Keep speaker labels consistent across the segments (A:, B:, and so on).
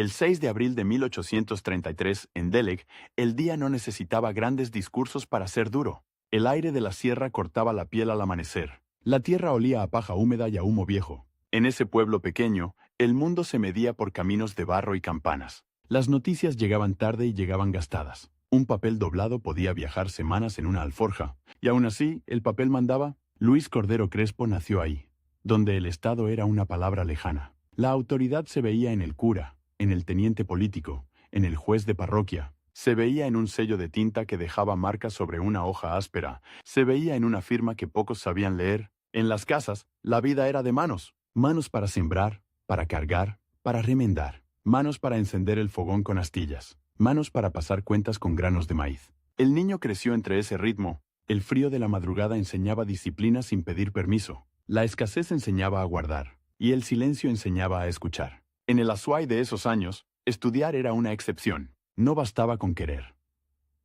A: El 6 de abril de 1833, en Delek, el día no necesitaba grandes discursos para ser duro. El aire de la sierra cortaba la piel al amanecer. La tierra olía a paja húmeda y a humo viejo. En ese pueblo pequeño, el mundo se medía por caminos de barro y campanas. Las noticias llegaban tarde y llegaban gastadas. Un papel doblado podía viajar semanas en una alforja, y aún así, el papel mandaba. Luis Cordero Crespo nació ahí, donde el Estado era una palabra lejana. La autoridad se veía en el cura, en el teniente político, en el juez de parroquia. Se veía en un sello de tinta que dejaba marcas sobre una hoja áspera. Se veía en una firma que pocos sabían leer. En las casas, la vida era de manos. Manos para sembrar, para cargar, para remendar. Manos para encender el fogón con astillas. Manos para pasar cuentas con granos de maíz. El niño creció entre ese ritmo. El frío de la madrugada enseñaba disciplina sin pedir permiso. La escasez enseñaba a guardar. Y el silencio enseñaba a escuchar. En el Azuay de esos años, estudiar era una excepción. No bastaba con querer.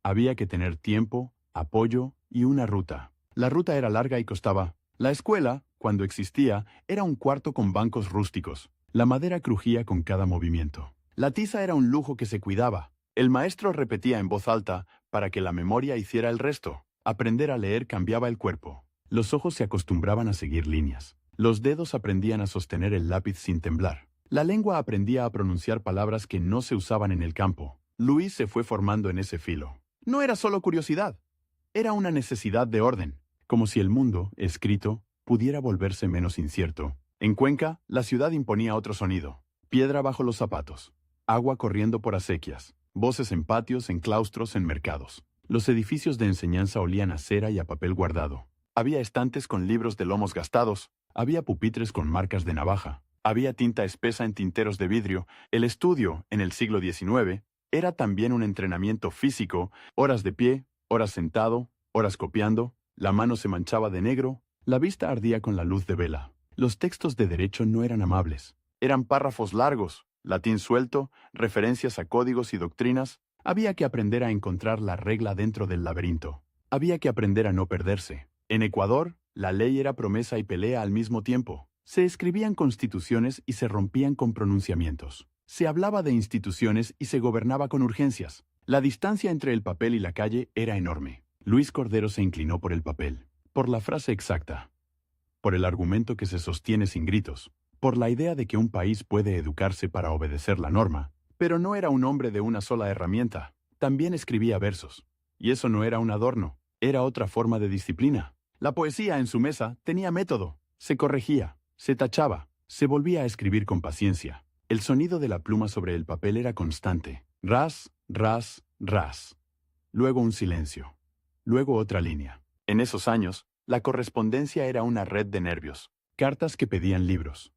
A: Había que tener tiempo, apoyo y una ruta. La ruta era larga y costaba. La escuela, cuando existía, era un cuarto con bancos rústicos. La madera crujía con cada movimiento. La tiza era un lujo que se cuidaba. El maestro repetía en voz alta para que la memoria hiciera el resto. Aprender a leer cambiaba el cuerpo. Los ojos se acostumbraban a seguir líneas. Los dedos aprendían a sostener el lápiz sin temblar. La lengua aprendía a pronunciar palabras que no se usaban en el campo. Luis se fue formando en ese filo. No era solo curiosidad. Era una necesidad de orden. Como si el mundo, escrito, pudiera volverse menos incierto. En Cuenca, la ciudad imponía otro sonido. Piedra bajo los zapatos. Agua corriendo por acequias. Voces en patios, en claustros, en mercados. Los edificios de enseñanza olían a cera y a papel guardado. Había estantes con libros de lomos gastados. Había pupitres con marcas de navaja. Había tinta espesa en tinteros de vidrio. El estudio, en el siglo XIX, era también un entrenamiento físico. Horas de pie, horas sentado, horas copiando. La mano se manchaba de negro. La vista ardía con la luz de vela. Los textos de derecho no eran amables. Eran párrafos largos, latín suelto, referencias a códigos y doctrinas. Había que aprender a encontrar la regla dentro del laberinto. Había que aprender a no perderse. En Ecuador, la ley era promesa y pelea al mismo tiempo. Se escribían constituciones y se rompían con pronunciamientos. Se hablaba de instituciones y se gobernaba con urgencias. La distancia entre el papel y la calle era enorme. Luis Cordero se inclinó por el papel, por la frase exacta, por el argumento que se sostiene sin gritos, por la idea de que un país puede educarse para obedecer la norma. Pero no era un hombre de una sola herramienta. También escribía versos. Y eso no era un adorno, era otra forma de disciplina. La poesía en su mesa tenía método. Se corregía, se tachaba, se volvía a escribir con paciencia. El sonido de la pluma sobre el papel era constante. Ras, ras, ras. Luego un silencio. Luego otra línea. En esos años, la correspondencia era una red de nervios. Cartas que pedían libros.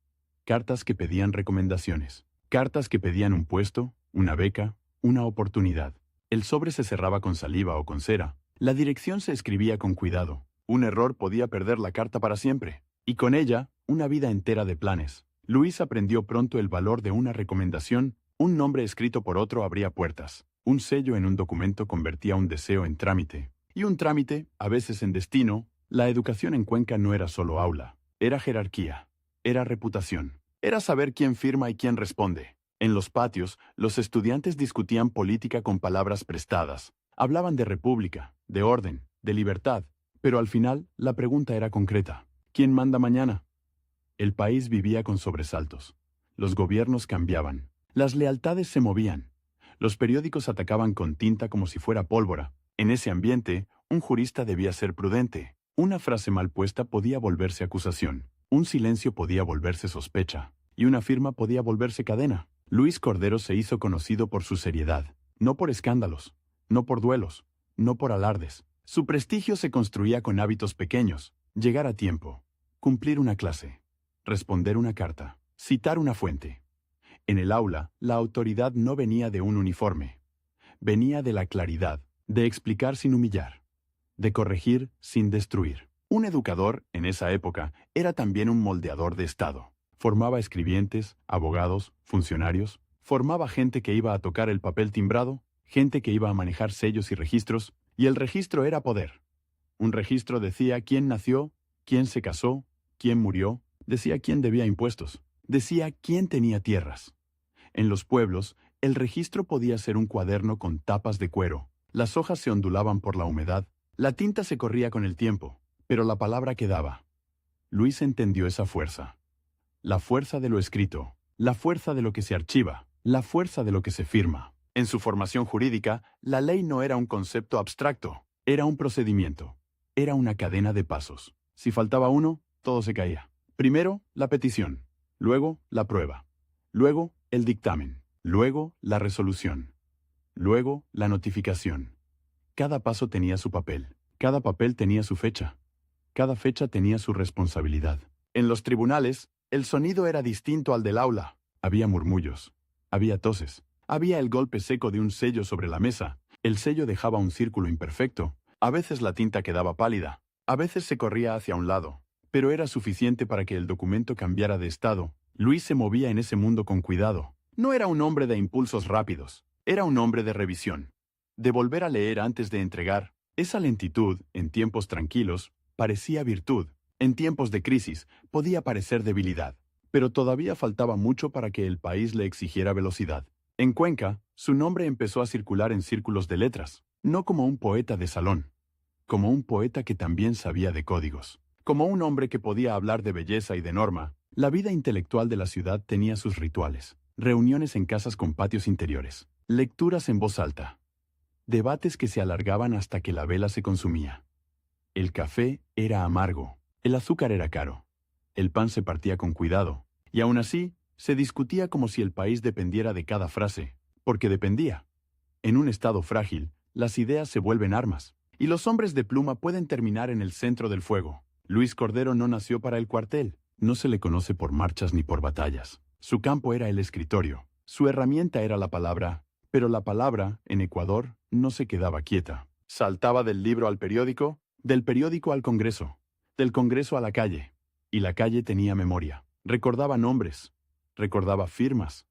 A: Cartas que pedían recomendaciones. Cartas que pedían un puesto, una beca, una oportunidad. El sobre se cerraba con saliva o con cera. La dirección se escribía con cuidado. Un error podía perder la carta para siempre. Y con ella, una vida entera de planes. Luis aprendió pronto el valor de una recomendación. Un nombre escrito por otro abría puertas. Un sello en un documento convertía un deseo en trámite. Y un trámite, a veces en destino. La educación en Cuenca no era solo aula. Era jerarquía. Era reputación. Era saber quién firma y quién responde. En los patios, los estudiantes discutían política con palabras prestadas. Hablaban de república, de orden, de libertad. Pero al final, la pregunta era concreta. ¿Quién manda mañana? El país vivía con sobresaltos. Los gobiernos cambiaban. Las lealtades se movían. Los periódicos atacaban con tinta como si fuera pólvora. En ese ambiente, un jurista debía ser prudente. Una frase mal puesta podía volverse acusación. Un silencio podía volverse sospecha. Y una firma podía volverse cadena. Luis Cordero se hizo conocido por su seriedad. No por escándalos. No por duelos. No por alardes. Su prestigio se construía con hábitos pequeños. Llegar a tiempo. Cumplir una clase. Responder una carta. Citar una fuente. En el aula, la autoridad no venía de un uniforme. Venía de la claridad, de explicar sin humillar, de corregir sin destruir. Un educador, en esa época, era también un moldeador de Estado. Formaba escribientes, abogados, funcionarios. Formaba gente que iba a tocar el papel timbrado, gente que iba a manejar sellos y registros, y el registro era poder. Un registro decía quién nació, quién se casó, quién murió, decía quién debía impuestos, decía quién tenía tierras. En los pueblos, el registro podía ser un cuaderno con tapas de cuero. Las hojas se ondulaban por la humedad, la tinta se corría con el tiempo, pero la palabra quedaba. Luis entendió esa fuerza. La fuerza de lo escrito, la fuerza de lo que se archiva, la fuerza de lo que se firma. En su formación jurídica, la ley no era un concepto abstracto, era un procedimiento. Era una cadena de pasos. Si faltaba uno, todo se caía. Primero, la petición. Luego, la prueba. Luego, el dictamen. Luego, la resolución. Luego, la notificación. Cada paso tenía su papel. Cada papel tenía su fecha. Cada fecha tenía su responsabilidad. En los tribunales, el sonido era distinto al del aula. Había murmullos. Había toses. Había el golpe seco de un sello sobre la mesa. El sello dejaba un círculo imperfecto. A veces la tinta quedaba pálida. A veces se corría hacia un lado. Pero era suficiente para que el documento cambiara de estado. Luis se movía en ese mundo con cuidado. No era un hombre de impulsos rápidos. Era un hombre de revisión. De volver a leer antes de entregar. Esa lentitud, en tiempos tranquilos, parecía virtud. En tiempos de crisis, podía parecer debilidad. Pero todavía faltaba mucho para que el país le exigiera velocidad. En Cuenca, su nombre empezó a circular en círculos de letras, no como un poeta de salón, como un poeta que también sabía de códigos, como un hombre que podía hablar de belleza y de norma. La vida intelectual de la ciudad tenía sus rituales, reuniones en casas con patios interiores, lecturas en voz alta, debates que se alargaban hasta que la vela se consumía. El café era amargo, el azúcar era caro, el pan se partía con cuidado, y aún así, se discutía como si el país dependiera de cada frase, porque dependía. En un estado frágil, las ideas se vuelven armas, y los hombres de pluma pueden terminar en el centro del fuego. Luis Cordero no nació para el cuartel, no se le conoce por marchas ni por batallas. Su campo era el escritorio, su herramienta era la palabra, pero la palabra, en Ecuador, no se quedaba quieta. Saltaba del libro al periódico, del periódico al Congreso, del Congreso a la calle, y la calle tenía memoria. Recordaba nombres, recordaba firmas,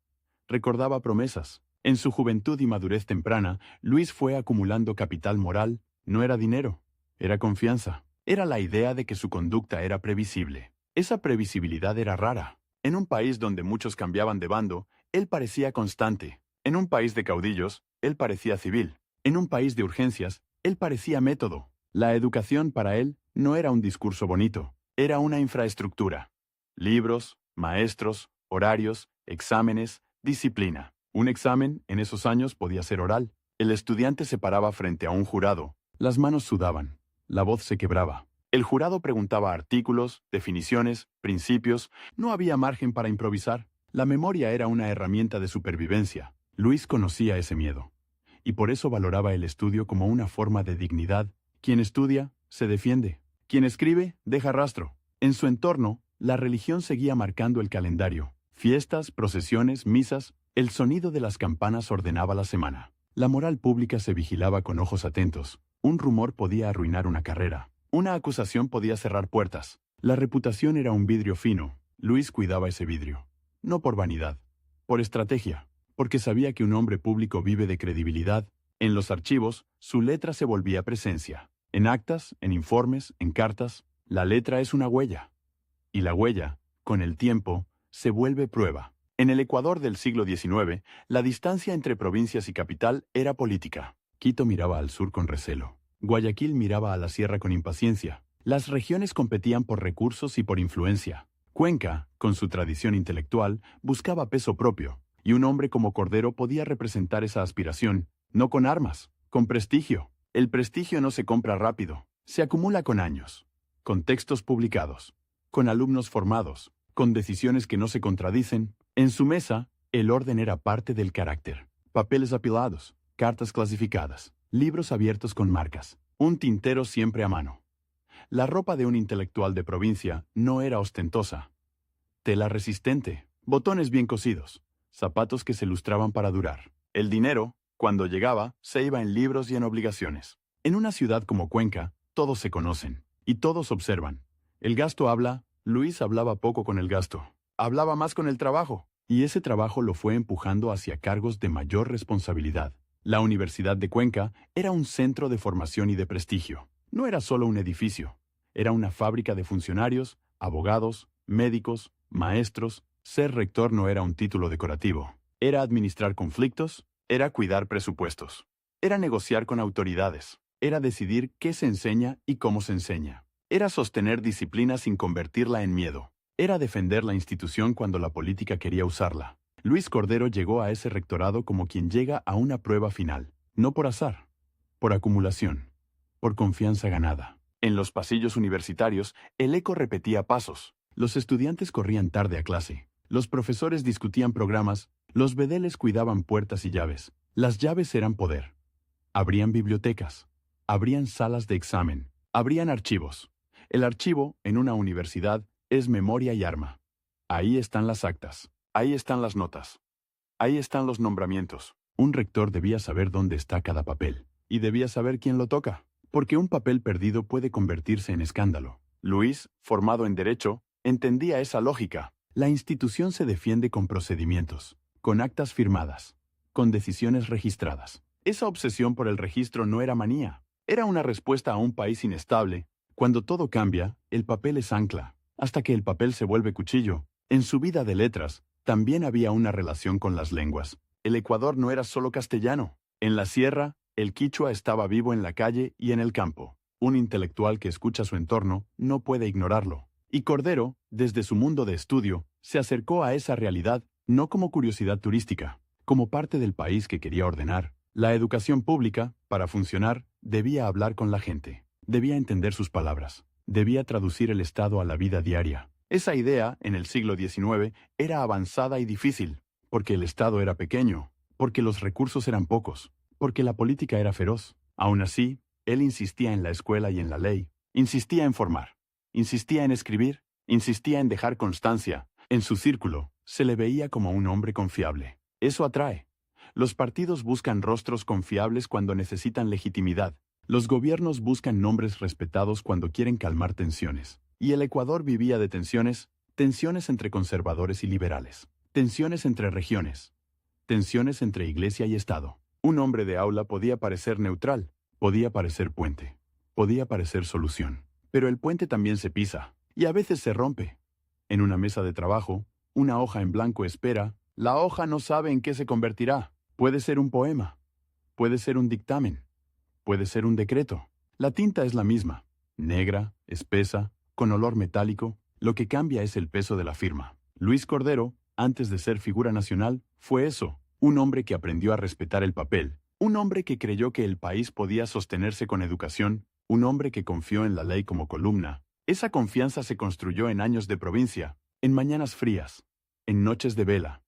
A: recordaba promesas. En su juventud y madurez temprana, Luis fue acumulando capital moral. No era dinero, era confianza. Era la idea de que su conducta era previsible. Esa previsibilidad era rara. En un país donde muchos cambiaban de bando, él parecía constante. En un país de caudillos, él parecía civil. En un país de urgencias, él parecía método. La educación para él no era un discurso bonito, era una infraestructura. Libros, maestros, horarios, exámenes, disciplina. Un examen, en esos años, podía ser oral. El estudiante se paraba frente a un jurado. Las manos sudaban. La voz se quebraba. El jurado preguntaba artículos, definiciones, principios. No había margen para improvisar. La memoria era una herramienta de supervivencia. Luis conocía ese miedo. Y por eso valoraba el estudio como una forma de dignidad. Quien estudia, se defiende. Quien escribe, deja rastro. En su entorno, la religión seguía marcando el calendario. Fiestas, procesiones, misas. El sonido de las campanas ordenaba la semana. La moral pública se vigilaba con ojos atentos. Un rumor podía arruinar una carrera. Una acusación podía cerrar puertas. La reputación era un vidrio fino. Luis cuidaba ese vidrio. No por vanidad, por estrategia, porque sabía que un hombre público vive de credibilidad. En los archivos, su letra se volvía presencia. En actas, en informes, en cartas, la letra es una huella. Y la huella, con el tiempo, se vuelve prueba. En el Ecuador del siglo XIX, la distancia entre provincias y capital era política. Quito miraba al sur con recelo. Guayaquil miraba a la sierra con impaciencia. Las regiones competían por recursos y por influencia. Cuenca, con su tradición intelectual, buscaba peso propio, y un hombre como Cordero podía representar esa aspiración, no con armas, con prestigio. El prestigio no se compra rápido, se acumula con años, con textos publicados, con alumnos formados, con decisiones que no se contradicen. En su mesa, el orden era parte del carácter. Papeles apilados, cartas clasificadas, libros abiertos con marcas, un tintero siempre a mano. La ropa de un intelectual de provincia no era ostentosa. Tela resistente, botones bien cosidos, zapatos que se lustraban para durar. El dinero, cuando llegaba, se iba en libros y en obligaciones. En una ciudad como Cuenca, todos se conocen, y todos observan. El gasto habla. Luis hablaba poco con el gasto. Hablaba más con el trabajo, y ese trabajo lo fue empujando hacia cargos de mayor responsabilidad. La Universidad de Cuenca era un centro de formación y de prestigio. No era solo un edificio, era una fábrica de funcionarios, abogados, médicos, maestros. Ser rector no era un título decorativo, Era administrar conflictos, era cuidar presupuestos. Era negociar con autoridades. Era decidir qué se enseña y cómo se enseña. Era sostener disciplina sin convertirla en miedo. Era defender la institución cuando la política quería usarla. Luis Cordero llegó a ese rectorado como quien llega a una prueba final, no por azar, por acumulación, por confianza ganada. En los pasillos universitarios, el eco repetía pasos. Los estudiantes corrían tarde a clase. Los profesores discutían programas. Los bedeles cuidaban puertas y llaves. Las llaves eran poder. Abrían bibliotecas. Abrían salas de examen. Abrían archivos. El archivo, en una universidad, es memoria y arma. Ahí están las actas. Ahí están las notas. Ahí están los nombramientos. Un rector debía saber dónde está cada papel. Y debía saber quién lo toca. Porque un papel perdido puede convertirse en escándalo. Luis, formado en Derecho, entendía esa lógica. La institución se defiende con procedimientos, con actas firmadas, con decisiones registradas. Esa obsesión por el registro no era manía. Era una respuesta a un país inestable. Cuando todo cambia, el papel es ancla, hasta que el papel se vuelve cuchillo. En su vida de letras, también había una relación con las lenguas. El Ecuador no era solo castellano. En la sierra, el quichua estaba vivo en la calle y en el campo. Un intelectual que escucha su entorno no puede ignorarlo. Y Cordero, desde su mundo de estudio, se acercó a esa realidad no como curiosidad turística, como parte del país que quería ordenar. La educación pública, para funcionar, debía hablar con la gente, debía entender sus palabras, debía traducir el Estado a la vida diaria. Esa idea, en el siglo XIX, era avanzada y difícil, porque el Estado era pequeño, porque los recursos eran pocos, porque la política era feroz. Aún así, él insistía en la escuela y en la ley, insistía en formar, insistía en escribir, insistía en dejar constancia. En su círculo, se le veía como un hombre confiable. Eso atrae. Los partidos buscan rostros confiables cuando necesitan legitimidad. Los gobiernos buscan nombres respetados cuando quieren calmar tensiones. Y el Ecuador vivía de tensiones, tensiones entre conservadores y liberales, tensiones entre regiones, tensiones entre iglesia y Estado. Un hombre de aula podía parecer neutral, podía parecer puente, podía parecer solución. Pero el puente también se pisa, y a veces se rompe. En una mesa de trabajo, una hoja en blanco espera, la hoja no sabe en qué se convertirá. Puede ser un poema, puede ser un dictamen, puede ser un decreto. La tinta es la misma, negra, espesa, con olor metálico. Lo que cambia es el peso de la firma. Luis Cordero, antes de ser figura nacional, fue eso, un hombre que aprendió a respetar el papel, un hombre que creyó que el país podía sostenerse con educación, un hombre que confió en la ley como columna. Esa confianza se construyó en años de provincia, en mañanas frías, en noches de vela,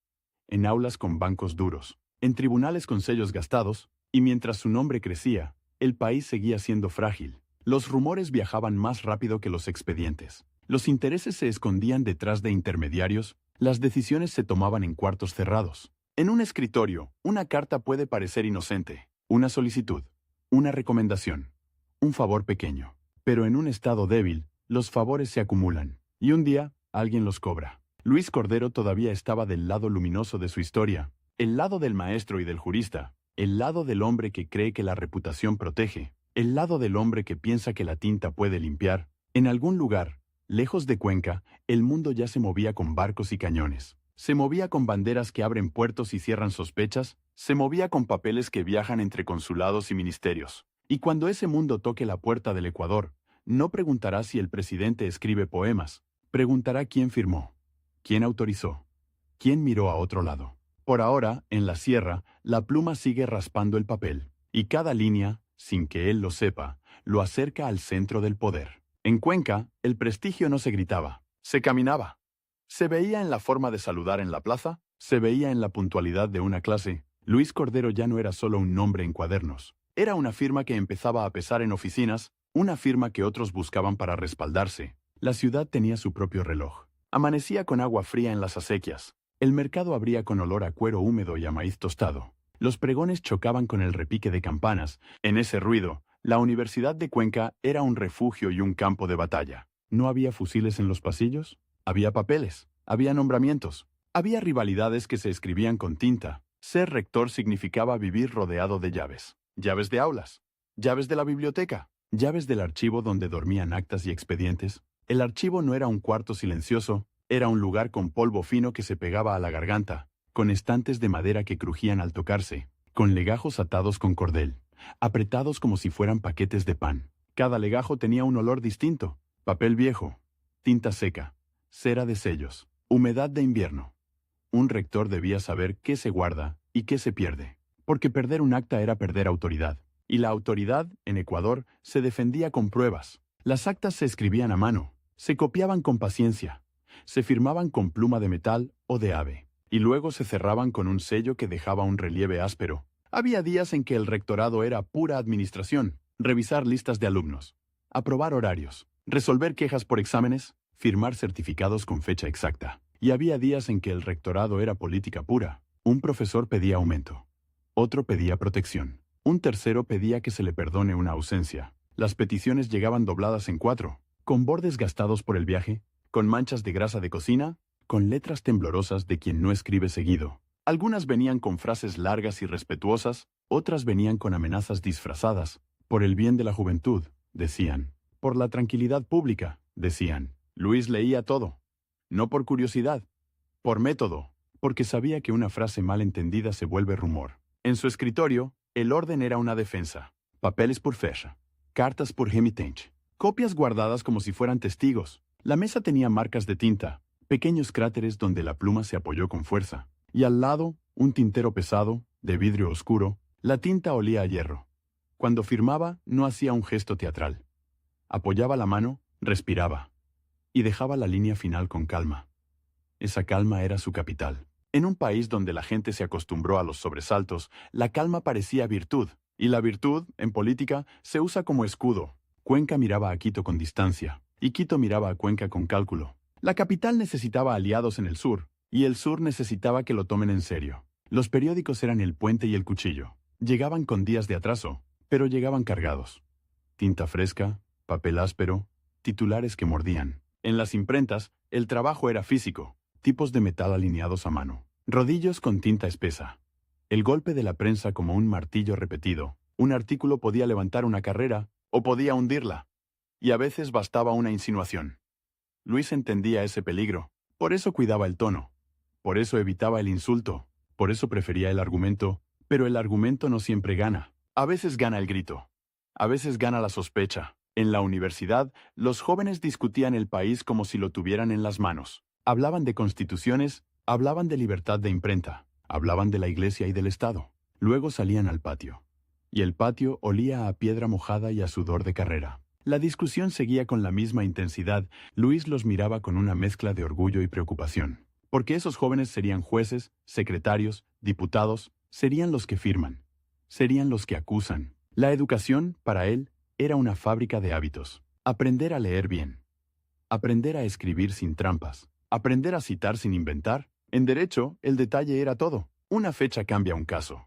A: en aulas con bancos duros, en tribunales con sellos gastados, y mientras su nombre crecía, el país seguía siendo frágil. Los rumores viajaban más rápido que los expedientes. Los intereses se escondían detrás de intermediarios, las decisiones se tomaban en cuartos cerrados. En un escritorio, una carta puede parecer inocente, una solicitud, una recomendación, un favor pequeño. Pero en un estado débil, los favores se acumulan, y un día, alguien los cobra. Luis Cordero todavía estaba del lado luminoso de su historia, el lado del maestro y del jurista, el lado del hombre que cree que la reputación protege, el lado del hombre que piensa que la tinta puede limpiar. En algún lugar, lejos de Cuenca, el mundo ya se movía con barcos y cañones. Se movía con banderas que abren puertos y cierran sospechas, se movía con papeles que viajan entre consulados y ministerios. Y cuando ese mundo toque la puerta del Ecuador, no preguntará si el presidente escribe poemas, preguntará quién firmó, quién autorizó, quién miró a otro lado. Por ahora, en la sierra, la pluma sigue raspando el papel, y cada línea, sin que él lo sepa, lo acerca al centro del poder. En Cuenca, el prestigio no se gritaba, se caminaba. Se veía en la forma de saludar en la plaza, se veía en la puntualidad de una clase. Luis Cordero ya no era solo un nombre en cuadernos. Era una firma que empezaba a pesar en oficinas, una firma que otros buscaban para respaldarse. La ciudad tenía su propio reloj. Amanecía con agua fría en las acequias. El mercado abría con olor a cuero húmedo y a maíz tostado. Los pregones chocaban con el repique de campanas. En ese ruido, la Universidad de Cuenca era un refugio y un campo de batalla. ¿No había fusiles en los pasillos? Había papeles, había nombramientos, había rivalidades que se escribían con tinta. Ser rector significaba vivir rodeado de llaves. Llaves de aulas, llaves de la biblioteca, llaves del archivo donde dormían actas y expedientes. El archivo no era un cuarto silencioso, era un lugar con polvo fino que se pegaba a la garganta. con estantes de madera que crujían al tocarse, con legajos atados con cordel, apretados como si fueran paquetes de pan. Cada legajo tenía un olor distinto: papel viejo, tinta seca, cera de sellos, humedad de invierno. Un rector debía saber qué se guarda y qué se pierde, porque perder un acta era perder autoridad. Y la autoridad, en Ecuador, se defendía con pruebas. Las actas se escribían a mano, se copiaban con paciencia, se firmaban con pluma de metal o de ave, y luego se cerraban con un sello que dejaba un relieve áspero. Había días en que el rectorado era pura administración: revisar listas de alumnos, aprobar horarios, resolver quejas por exámenes, firmar certificados con fecha exacta. Y había días en que el rectorado era política pura. Un profesor pedía aumento, otro pedía protección, un tercero pedía que se le perdone una ausencia. Las peticiones llegaban dobladas en 4, con bordes gastados por el viaje, con manchas de grasa de cocina, con letras temblorosas de quien no escribe seguido. Algunas venían con frases largas y respetuosas, otras venían con amenazas disfrazadas. Por el bien de la juventud, decían. Por la tranquilidad pública, decían. Luis leía todo. No por curiosidad, por método, porque sabía que una frase mal entendida se vuelve rumor. En su escritorio, el orden era una defensa. Papeles por fecha, cartas por remitente, copias guardadas como si fueran testigos. La mesa tenía marcas de tinta, pequeños cráteres donde la pluma se apoyó con fuerza. Y al lado, un tintero pesado, de vidrio oscuro. La tinta olía a hierro. Cuando firmaba, no hacía un gesto teatral. Apoyaba la mano, respiraba, y dejaba la línea final con calma. Esa calma era su capital. En un país donde la gente se acostumbró a los sobresaltos, la calma parecía virtud, y la virtud, en política, se usa como escudo. Cuenca miraba a Quito con distancia, y Quito miraba a Cuenca con cálculo. La capital necesitaba aliados en el sur, y el sur necesitaba que lo tomen en serio. Los periódicos eran el puente y el cuchillo. Llegaban con días de atraso, pero llegaban cargados. Tinta fresca, papel áspero, titulares que mordían. En las imprentas, el trabajo era físico, tipos de metal alineados a mano, rodillos con tinta espesa. El golpe de la prensa como un martillo repetido. Un artículo podía levantar una carrera o podía hundirla, y a veces bastaba una insinuación. Luis entendía ese peligro, por eso cuidaba el tono, por eso evitaba el insulto, por eso prefería el argumento, pero el argumento no siempre gana. A veces gana el grito, a veces gana la sospecha. En la universidad, los jóvenes discutían el país como si lo tuvieran en las manos. Hablaban de constituciones, hablaban de libertad de imprenta, hablaban de la iglesia y del Estado. Luego salían al patio. Y el patio olía a piedra mojada y a sudor de carrera. La discusión seguía con la misma intensidad. Luis los miraba con una mezcla de orgullo y preocupación. Porque esos jóvenes serían jueces, secretarios, diputados, serían los que firman, serían los que acusan. La educación, para él, era una fábrica de hábitos. Aprender a leer bien. Aprender a escribir sin trampas. Aprender a citar sin inventar. En derecho, el detalle era todo. Una fecha cambia un caso.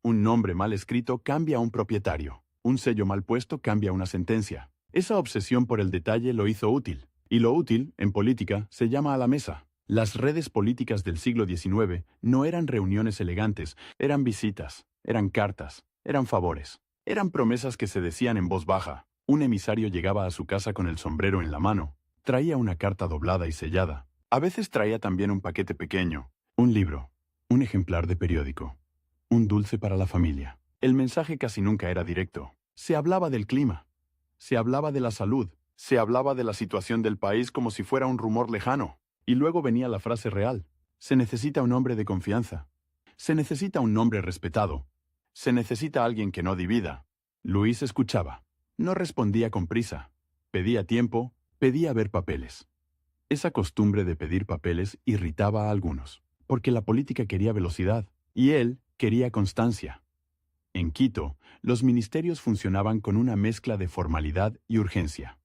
A: Un nombre mal escrito cambia a un propietario. Un sello mal puesto cambia una sentencia. Esa obsesión por el detalle lo hizo útil. Y lo útil, en política, se llama a la mesa. Las redes políticas del siglo XIX no eran reuniones elegantes, eran visitas, eran cartas, eran favores. Eran promesas que se decían en voz baja. Un emisario llegaba a su casa con el sombrero en la mano. Traía una carta doblada y sellada. A veces traía también un paquete pequeño, un libro, un ejemplar de periódico, un dulce para la familia. El mensaje casi nunca era directo. Se hablaba del clima, se hablaba de la salud, se hablaba de la situación del país como si fuera un rumor lejano. Y luego venía la frase real. Se necesita un hombre de confianza. Se necesita un hombre respetado. Se necesita alguien que no divida. Luis escuchaba. No respondía con prisa. Pedía tiempo, pedía ver papeles. Esa costumbre de pedir papeles irritaba a algunos, porque la política quería velocidad, y él quería constancia. En Quito, los ministerios funcionaban con una mezcla de formalidad y urgencia.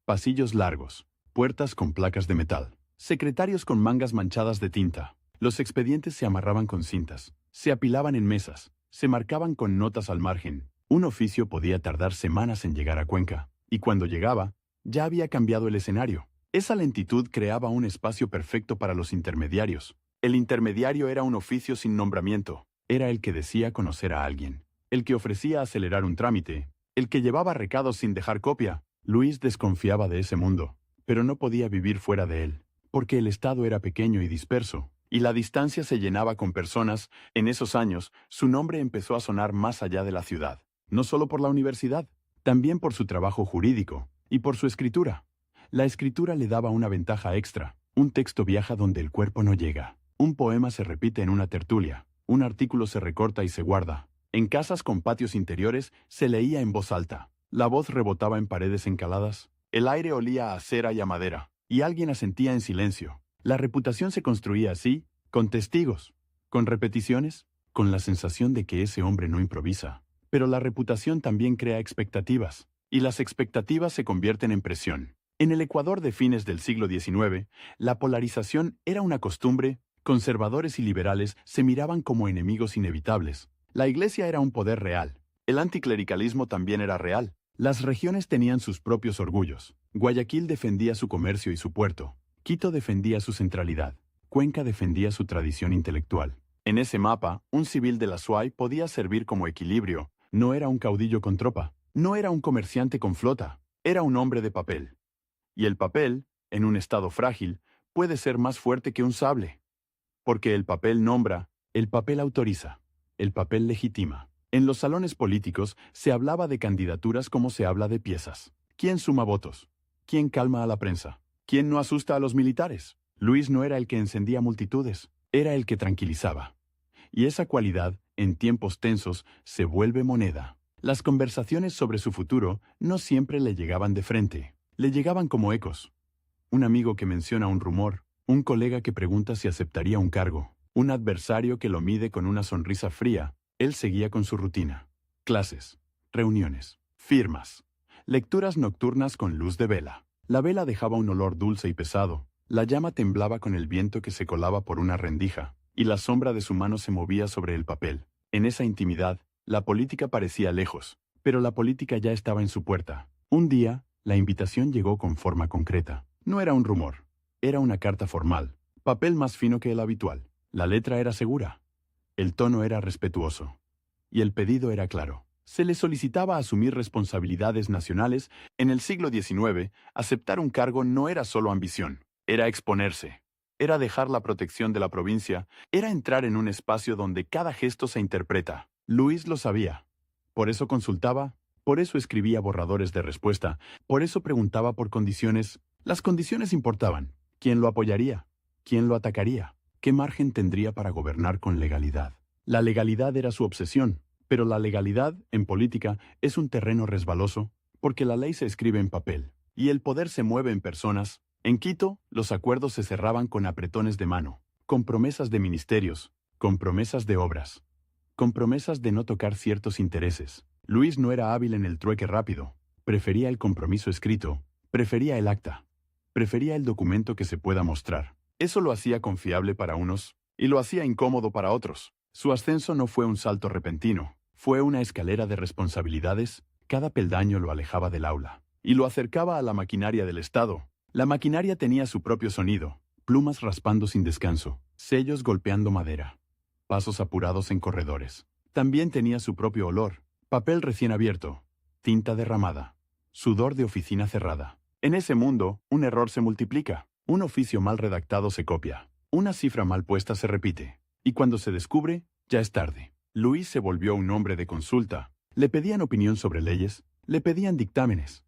A: Pasillos largos, puertas con placas de metal, secretarios con mangas manchadas de tinta. Los expedientes se amarraban con cintas, se apilaban en mesas, se marcaban con notas al margen. Un oficio podía tardar semanas en llegar a Cuenca, y cuando llegaba, ya había cambiado el escenario. Esa lentitud creaba un espacio perfecto para los intermediarios. El intermediario era un oficio sin nombramiento. Era el que decía conocer a alguien, el que ofrecía acelerar un trámite, el que llevaba recados sin dejar copia. Luis desconfiaba de ese mundo, pero no podía vivir fuera de él, porque el Estado era pequeño y disperso. y la distancia se llenaba con personas. En esos años, su nombre empezó a sonar más allá de la ciudad, no solo por la universidad, también por su trabajo jurídico y por su escritura. La escritura le daba una ventaja extra. Un texto viaja donde el cuerpo no llega. Un poema se repite en una tertulia. Un artículo se recorta y se guarda. En casas con patios interiores se leía en voz alta. La voz rebotaba en paredes encaladas. El aire olía a cera y a madera, y alguien asentía en silencio. La reputación se construía así, con testigos, con repeticiones, con la sensación de que ese hombre no improvisa. Pero la reputación también crea expectativas, y las expectativas se convierten en presión. En el Ecuador de fines del siglo XIX, la polarización era una costumbre. Conservadores y liberales se miraban como enemigos inevitables. La Iglesia era un poder real. El anticlericalismo también era real. Las regiones tenían sus propios orgullos. Guayaquil defendía su comercio y su puerto. Quito defendía su centralidad. Cuenca defendía su tradición intelectual. En ese mapa, un civil de la SUAY podía servir como equilibrio. No era un caudillo con tropa. No era un comerciante con flota. Era un hombre de papel. Y el papel, en un estado frágil, puede ser más fuerte que un sable. Porque el papel nombra, el papel autoriza, el papel legitima. En los salones políticos se hablaba de candidaturas como se habla de piezas. ¿Quién suma votos? ¿Quién calma a la prensa? ¿Quién no asusta a los militares? Luis no era el que encendía multitudes, era el que tranquilizaba. Y esa cualidad, en tiempos tensos, se vuelve moneda. Las conversaciones sobre su futuro no siempre le llegaban de frente, le llegaban como ecos. Un amigo que menciona un rumor, un colega que pregunta si aceptaría un cargo, un adversario que lo mide con una sonrisa fría. Él seguía con su rutina. Clases, reuniones, firmas, lecturas nocturnas con luz de vela. La vela dejaba un olor dulce y pesado. La llama temblaba con el viento que se colaba por una rendija, y la sombra de su mano se movía sobre el papel. En esa intimidad, la política parecía lejos, pero la política ya estaba en su puerta. Un día, la invitación llegó con forma concreta. No era un rumor. Era una carta formal, papel más fino que el habitual. La letra era segura. El tono era respetuoso. Y el pedido era claro. Se le solicitaba asumir responsabilidades nacionales. En el siglo XIX, aceptar un cargo no era solo ambición. Era exponerse. Era dejar la protección de la provincia. Era entrar en un espacio donde cada gesto se interpreta. Luis lo sabía. Por eso consultaba, por eso escribía borradores de respuesta, por eso preguntaba por condiciones. Las condiciones importaban. ¿Quién lo apoyaría? ¿Quién lo atacaría? ¿Qué margen tendría para gobernar con legalidad? La legalidad era su obsesión, pero la legalidad, en política, es un terreno resbaloso, porque la ley se escribe en papel, y el poder se mueve en personas. En Quito, los acuerdos se cerraban con apretones de mano, con promesas de ministerios, con promesas de obras, con promesas de no tocar ciertos intereses. Luis no era hábil en el trueque rápido, prefería el compromiso escrito, prefería el acta. Prefería el documento que se pueda mostrar. Eso lo hacía confiable para unos, y lo hacía incómodo para otros. Su ascenso no fue un salto repentino, fue una escalera de responsabilidades. Cada peldaño lo alejaba del aula, y lo acercaba a la maquinaria del Estado. La maquinaria tenía su propio sonido, plumas raspando sin descanso, sellos golpeando madera, pasos apurados en corredores. También tenía su propio olor, papel recién abierto, tinta derramada, sudor de oficina cerrada. En ese mundo, un error se multiplica, un oficio mal redactado se copia, una cifra mal puesta se repite, y cuando se descubre, ya es tarde. Luis se volvió un hombre de consulta. Le pedían opinión sobre leyes, le pedían dictámenes,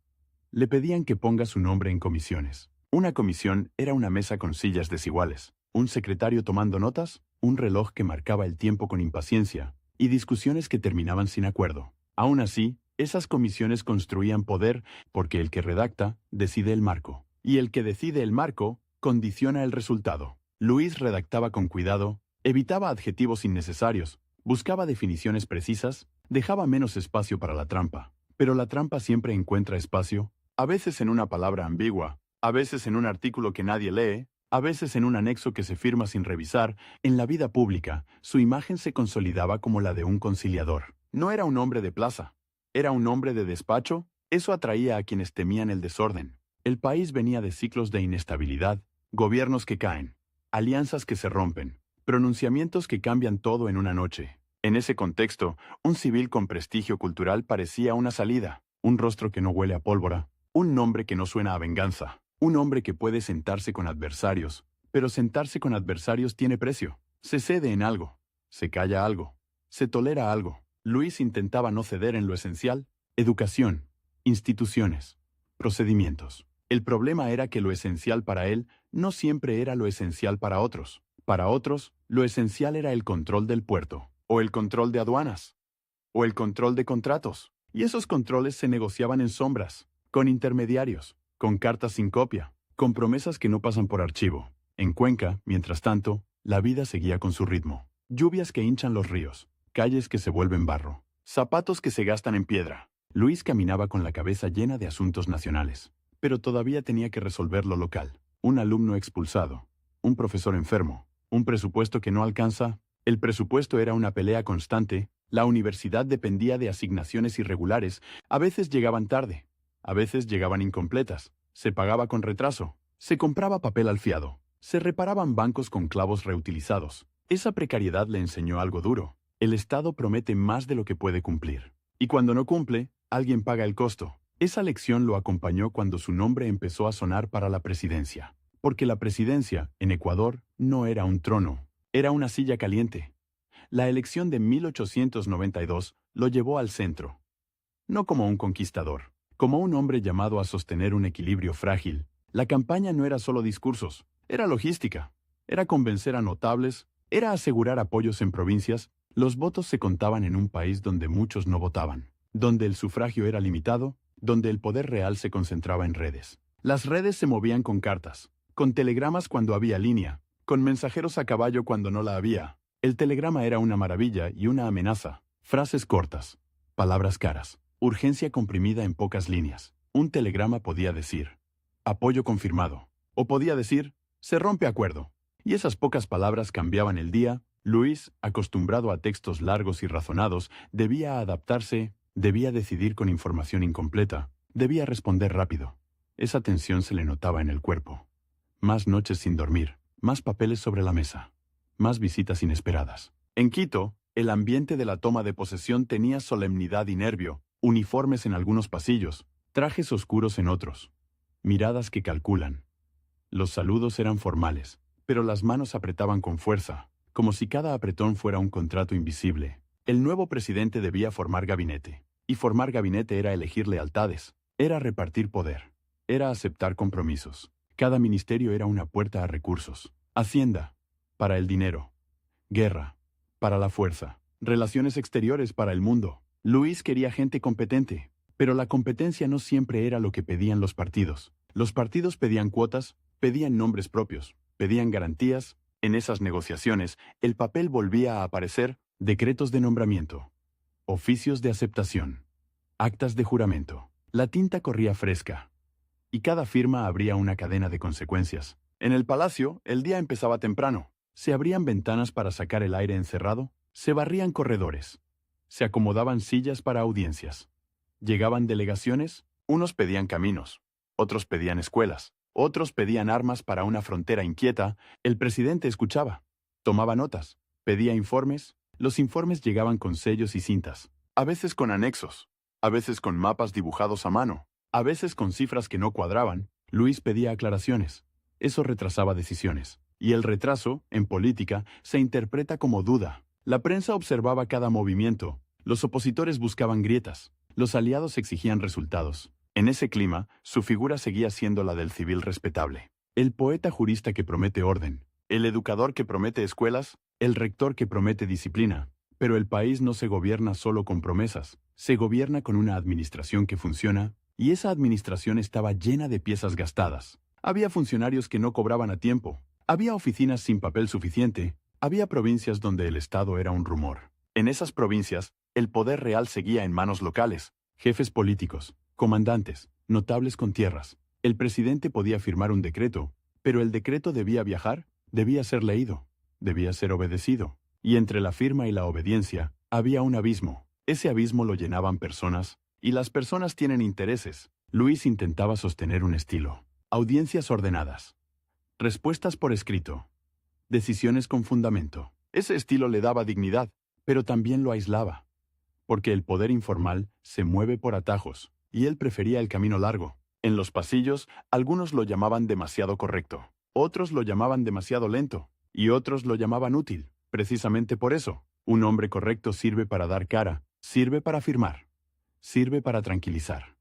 A: le pedían que ponga su nombre en comisiones. Una comisión era una mesa con sillas desiguales, un secretario tomando notas, un reloj que marcaba el tiempo con impaciencia, y discusiones que terminaban sin acuerdo. Aún así, esas comisiones construían poder, porque el que redacta decide el marco, y el que decide el marco condiciona el resultado. Luis redactaba con cuidado, evitaba adjetivos innecesarios, buscaba definiciones precisas, dejaba menos espacio para la trampa. Pero la trampa siempre encuentra espacio, a veces en una palabra ambigua, a veces en un artículo que nadie lee, a veces en un anexo que se firma sin revisar. En la vida pública, su imagen se consolidaba como la de un conciliador. No era un hombre de plaza. ¿Era un hombre de despacho? Eso atraía a quienes temían el desorden. El país venía de ciclos de inestabilidad, gobiernos que caen, alianzas que se rompen, pronunciamientos que cambian todo en una noche. En ese contexto, un civil con prestigio cultural parecía una salida, un rostro que no huele a pólvora, un nombre que no suena a venganza, un hombre que puede sentarse con adversarios, Pero sentarse con adversarios tiene precio. Se cede en algo. Se calla algo. Se tolera algo. Luis intentaba no ceder en lo esencial: educación, instituciones, procedimientos. El problema era que lo esencial para él no siempre era lo esencial para otros. Para otros, lo esencial era el control del puerto, o el control de aduanas, o el control de contratos. Y esos controles se negociaban en sombras, con intermediarios, con cartas sin copia, con promesas que no pasan por archivo. En Cuenca, mientras tanto, la vida seguía con su ritmo. Lluvias que hinchan los ríos, calles que se vuelven barro, zapatos que se gastan en piedra. Luis caminaba con la cabeza llena de asuntos nacionales, pero todavía tenía que resolver lo local. Un alumno expulsado, un profesor enfermo, un presupuesto que no alcanza. El presupuesto era una pelea constante. La universidad dependía de asignaciones irregulares. A veces llegaban tarde, a veces llegaban incompletas. Se pagaba con retraso, se compraba papel al fiado, se reparaban bancos con clavos reutilizados. Esa precariedad le enseñó algo duro. El Estado promete más de lo que puede cumplir. Y cuando no cumple, alguien paga el costo. Esa lección lo acompañó cuando su nombre empezó a sonar para la presidencia. Porque la presidencia, en Ecuador, no era un trono, era una silla caliente. La elección de 1892 lo llevó al centro. No como un conquistador, como un hombre llamado a sostener un equilibrio frágil. La campaña no era solo discursos, era logística. Era convencer a notables, era asegurar apoyos en provincias. Los votos se contaban en un país donde muchos no votaban, donde el sufragio era limitado, donde el poder real se concentraba en redes. Las redes se movían con cartas, con telegramas cuando había línea, con mensajeros a caballo cuando no la había. El telegrama era una maravilla y una amenaza. Frases cortas, palabras caras, urgencia comprimida en pocas líneas. Un telegrama podía decir: apoyo confirmado. O podía decir: se rompe acuerdo. Y esas pocas palabras cambiaban el día. Luis, acostumbrado a textos largos y razonados, debía adaptarse, debía decidir con información incompleta, debía responder rápido. Esa tensión se le notaba en el cuerpo. Más noches sin dormir, más papeles sobre la mesa, más visitas inesperadas. En Quito, el ambiente de la toma de posesión tenía solemnidad y nervio, uniformes en algunos pasillos, trajes oscuros en otros, miradas que calculan. Los saludos eran formales, pero las manos apretaban con fuerza, como si cada apretón fuera un contrato invisible. El nuevo presidente debía formar gabinete, y formar gabinete era elegir lealtades, era repartir poder, era aceptar compromisos. Cada ministerio era una puerta a recursos. Hacienda, para el dinero. Guerra, para la fuerza. Relaciones exteriores para el mundo. Luis quería gente competente, pero la competencia no siempre era lo que pedían los partidos. Los partidos pedían cuotas, pedían nombres propios, pedían garantías. En esas negociaciones, el papel volvía a aparecer: decretos de nombramiento, oficios de aceptación, actas de juramento. La tinta corría fresca, y cada firma abría una cadena de consecuencias. En el palacio, el día empezaba temprano. Se abrían ventanas para sacar el aire encerrado, se barrían corredores, se acomodaban sillas para audiencias. Llegaban delegaciones, unos pedían caminos, otros pedían escuelas, otros pedían armas para una frontera inquieta. El presidente escuchaba, tomaba notas, pedía informes. Los informes llegaban con sellos y cintas, a veces con anexos, a veces con mapas dibujados a mano, a veces con cifras que no cuadraban. Luis pedía aclaraciones. Eso retrasaba decisiones. Y el retraso, en política, se interpreta como duda. La prensa observaba cada movimiento. Los opositores buscaban grietas. Los aliados exigían resultados. En ese clima, su figura seguía siendo la del civil respetable. El poeta jurista que promete orden. El educador que promete escuelas. El rector que promete disciplina. Pero el país no se gobierna solo con promesas. Se gobierna con una administración que funciona. Y esa administración estaba llena de piezas gastadas. Había funcionarios que no cobraban a tiempo. Había oficinas sin papel suficiente. Había provincias donde el Estado era un rumor. En esas provincias, el poder real seguía en manos locales. Jefes políticos, comandantes, notables con tierras. El presidente podía firmar un decreto, pero el decreto debía viajar, debía ser leído, debía ser obedecido. Y entre la firma y la obediencia, había un abismo. Ese abismo lo llenaban personas, y las personas tienen intereses. Luis intentaba sostener un estilo. Audiencias ordenadas. Respuestas por escrito. Decisiones con fundamento. Ese estilo le daba dignidad, pero también lo aislaba. Porque el poder informal se mueve por atajos, y él prefería el camino largo. En los pasillos, algunos lo llamaban demasiado correcto. Otros lo llamaban demasiado lento, y otros lo llamaban útil. Precisamente por eso, un hombre correcto sirve para dar cara, sirve para afirmar, sirve para tranquilizar.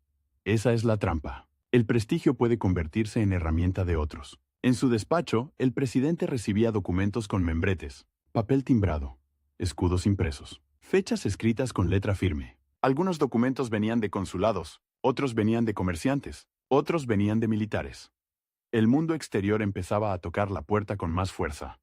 A: Esa es la trampa. El prestigio puede convertirse en herramienta de otros. En su despacho, el presidente recibía documentos con membretes, papel timbrado, escudos impresos, fechas escritas con letra firme. Algunos documentos venían de consulados, otros venían de comerciantes, otros venían de militares. El mundo exterior empezaba a tocar la puerta con más fuerza.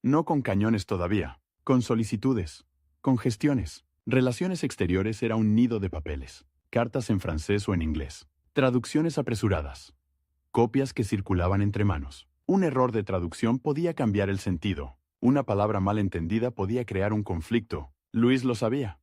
A: No con cañones todavía, con solicitudes, con gestiones. Relaciones exteriores era un nido de papeles, cartas en francés o en inglés, traducciones apresuradas, copias que circulaban entre manos. Un error de traducción podía cambiar el sentido. Una palabra mal entendida podía crear un conflicto. Luis lo sabía.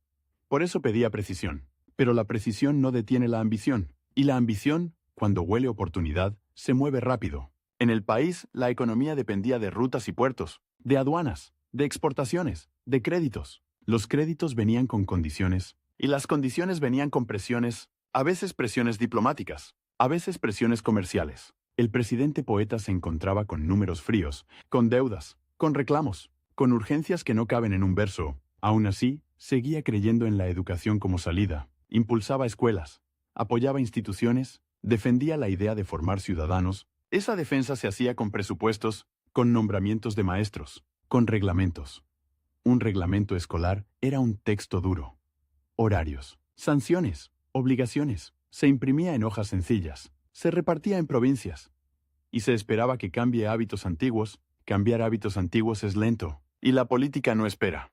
A: Por eso pedía precisión. Pero la precisión no detiene la ambición. Y la ambición, cuando huele oportunidad, se mueve rápido. En el país, la economía dependía de rutas y puertos, de aduanas, de exportaciones, de créditos. Los créditos venían con condiciones, y las condiciones venían con presiones, a veces presiones diplomáticas, a veces presiones comerciales. El presidente poeta se encontraba con números fríos, con deudas, con reclamos, con urgencias que no caben en un verso. Aún así, seguía creyendo en la educación como salida, impulsaba escuelas, apoyaba instituciones, defendía la idea de formar ciudadanos. Esa defensa se hacía con presupuestos, con nombramientos de maestros, con reglamentos. Un reglamento escolar era un texto duro. Horarios, sanciones, obligaciones. Se imprimía en hojas sencillas, se repartía en provincias. Y se esperaba que cambie hábitos antiguos. Cambiar hábitos antiguos es lento, y la política no espera.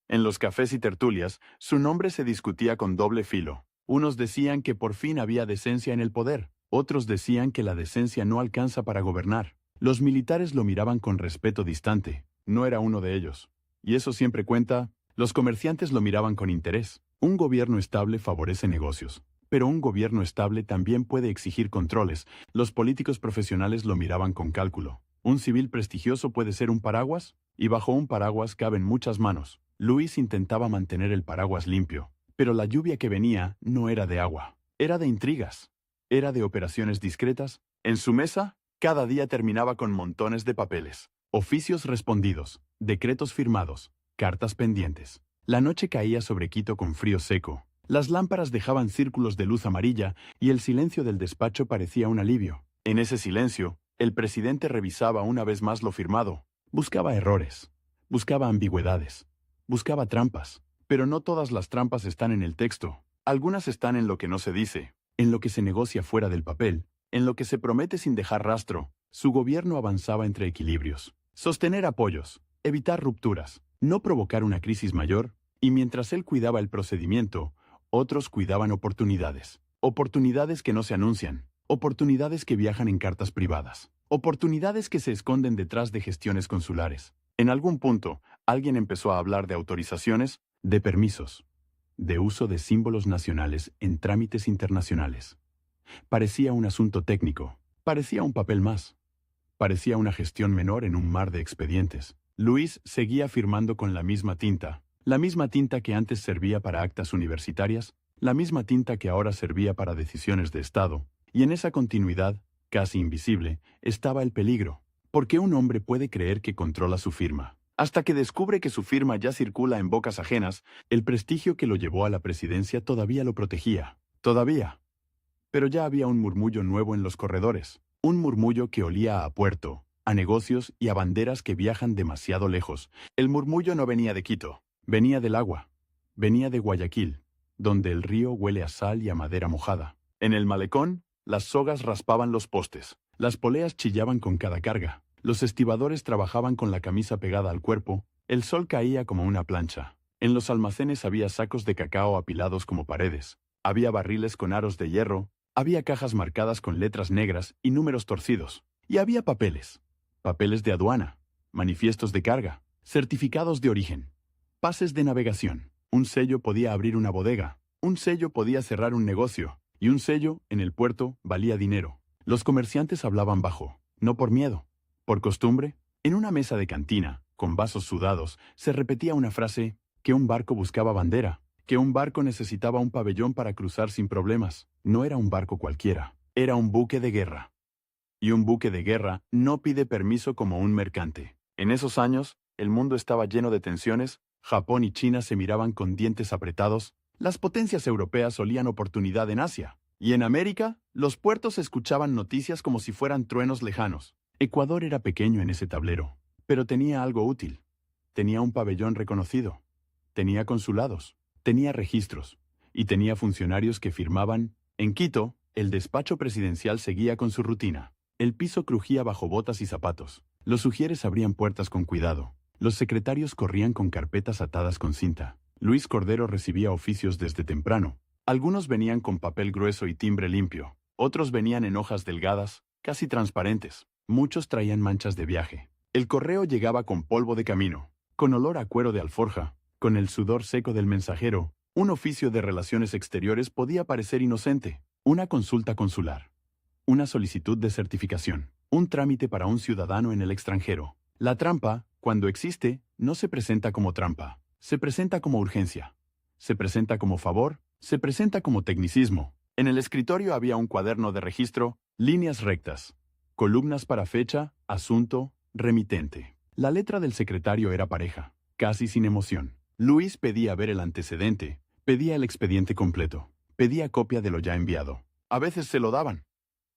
A: En los cafés y tertulias, su nombre se discutía con doble filo. Unos decían que por fin había decencia en el poder, otros decían que la decencia no alcanza para gobernar. Los militares lo miraban con respeto distante, no era uno de ellos. Y eso siempre cuenta. Los comerciantes lo miraban con interés. Un gobierno estable favorece negocios, pero un gobierno estable también puede exigir controles. Los políticos profesionales lo miraban con cálculo. Un civil prestigioso puede ser un paraguas, y bajo un paraguas caben muchas manos. Luis intentaba mantener el paraguas limpio, pero la lluvia que venía no era de agua, era de intrigas, era de operaciones discretas. En su mesa, cada día terminaba con montones de papeles, oficios respondidos, decretos firmados, cartas pendientes. La noche caía sobre Quito con frío seco. Las lámparas dejaban círculos de luz amarilla y el silencio del despacho parecía un alivio. En ese silencio, el presidente revisaba una vez más lo firmado. Buscaba errores, buscaba ambigüedades, buscaba trampas. Pero no todas las trampas están en el texto. Algunas están en lo que no se dice, en lo que se negocia fuera del papel, en lo que se promete sin dejar rastro. Su gobierno avanzaba entre equilibrios. Sostener apoyos, evitar rupturas, no provocar una crisis mayor, y mientras él cuidaba el procedimiento, otros cuidaban oportunidades. Oportunidades que no se anuncian, oportunidades que viajan en cartas privadas, oportunidades que se esconden detrás de gestiones consulares. En algún punto, alguien empezó a hablar de autorizaciones, de permisos, de uso de símbolos nacionales en trámites internacionales. Parecía un asunto técnico, parecía un papel más, parecía una gestión menor en un mar de expedientes. Luis seguía firmando con la misma tinta que antes servía para actas universitarias, la misma tinta que ahora servía para decisiones de Estado, y en esa continuidad, casi invisible, estaba el peligro, porque un hombre puede creer que controla su firma. Hasta que descubre que su firma ya circula en bocas ajenas, el prestigio que lo llevó a la presidencia todavía lo protegía. Todavía. Pero ya había un murmullo nuevo en los corredores. Un murmullo que olía a puerto, a negocios y a banderas que viajan demasiado lejos. El murmullo no venía de Quito. Venía del agua. Venía de Guayaquil, donde el río huele a sal y a madera mojada. En el malecón, las sogas raspaban los postes. Las poleas chillaban con cada carga. Los estibadores trabajaban con la camisa pegada al cuerpo, el sol caía como una plancha. En los almacenes había sacos de cacao apilados como paredes, había barriles con aros de hierro, había cajas marcadas con letras negras y números torcidos, y había papeles. Papeles de aduana, manifiestos de carga, certificados de origen, pases de navegación. Un sello podía abrir una bodega, un sello podía cerrar un negocio, y un sello, en el puerto, valía dinero. Los comerciantes hablaban bajo, no por miedo. Por costumbre, en una mesa de cantina, con vasos sudados, se repetía una frase, que un barco buscaba bandera, que un barco necesitaba un pabellón para cruzar sin problemas. No era un barco cualquiera, era un buque de guerra. Y un buque de guerra no pide permiso como un mercante. En esos años, el mundo estaba lleno de tensiones, Japón y China se miraban con dientes apretados, las potencias europeas olían oportunidad en Asia. Y en América, los puertos escuchaban noticias como si fueran truenos lejanos. Ecuador era pequeño en ese tablero, pero tenía algo útil. Tenía un pabellón reconocido. Tenía consulados. Tenía registros. Y tenía funcionarios que firmaban. En Quito, el despacho presidencial seguía con su rutina. El piso crujía bajo botas y zapatos. Los ujieres abrían puertas con cuidado. Los secretarios corrían con carpetas atadas con cinta. Luis Cordero recibía oficios desde temprano. Algunos venían con papel grueso y timbre limpio. Otros venían en hojas delgadas, casi transparentes. Muchos traían manchas de viaje. El correo llegaba con polvo de camino, con olor a cuero de alforja, con el sudor seco del mensajero. Un oficio de relaciones exteriores podía parecer inocente. Una consulta consular. Una solicitud de certificación. Un trámite para un ciudadano en el extranjero. La trampa, cuando existe, no se presenta como trampa. Se presenta como urgencia. Se presenta como favor. Se presenta como tecnicismo. En el escritorio había un cuaderno de registro, líneas rectas, columnas para fecha, asunto, remitente. La letra del secretario era pareja, casi sin emoción. Luis pedía ver el antecedente, pedía el expediente completo, pedía copia de lo ya enviado. A veces se lo daban.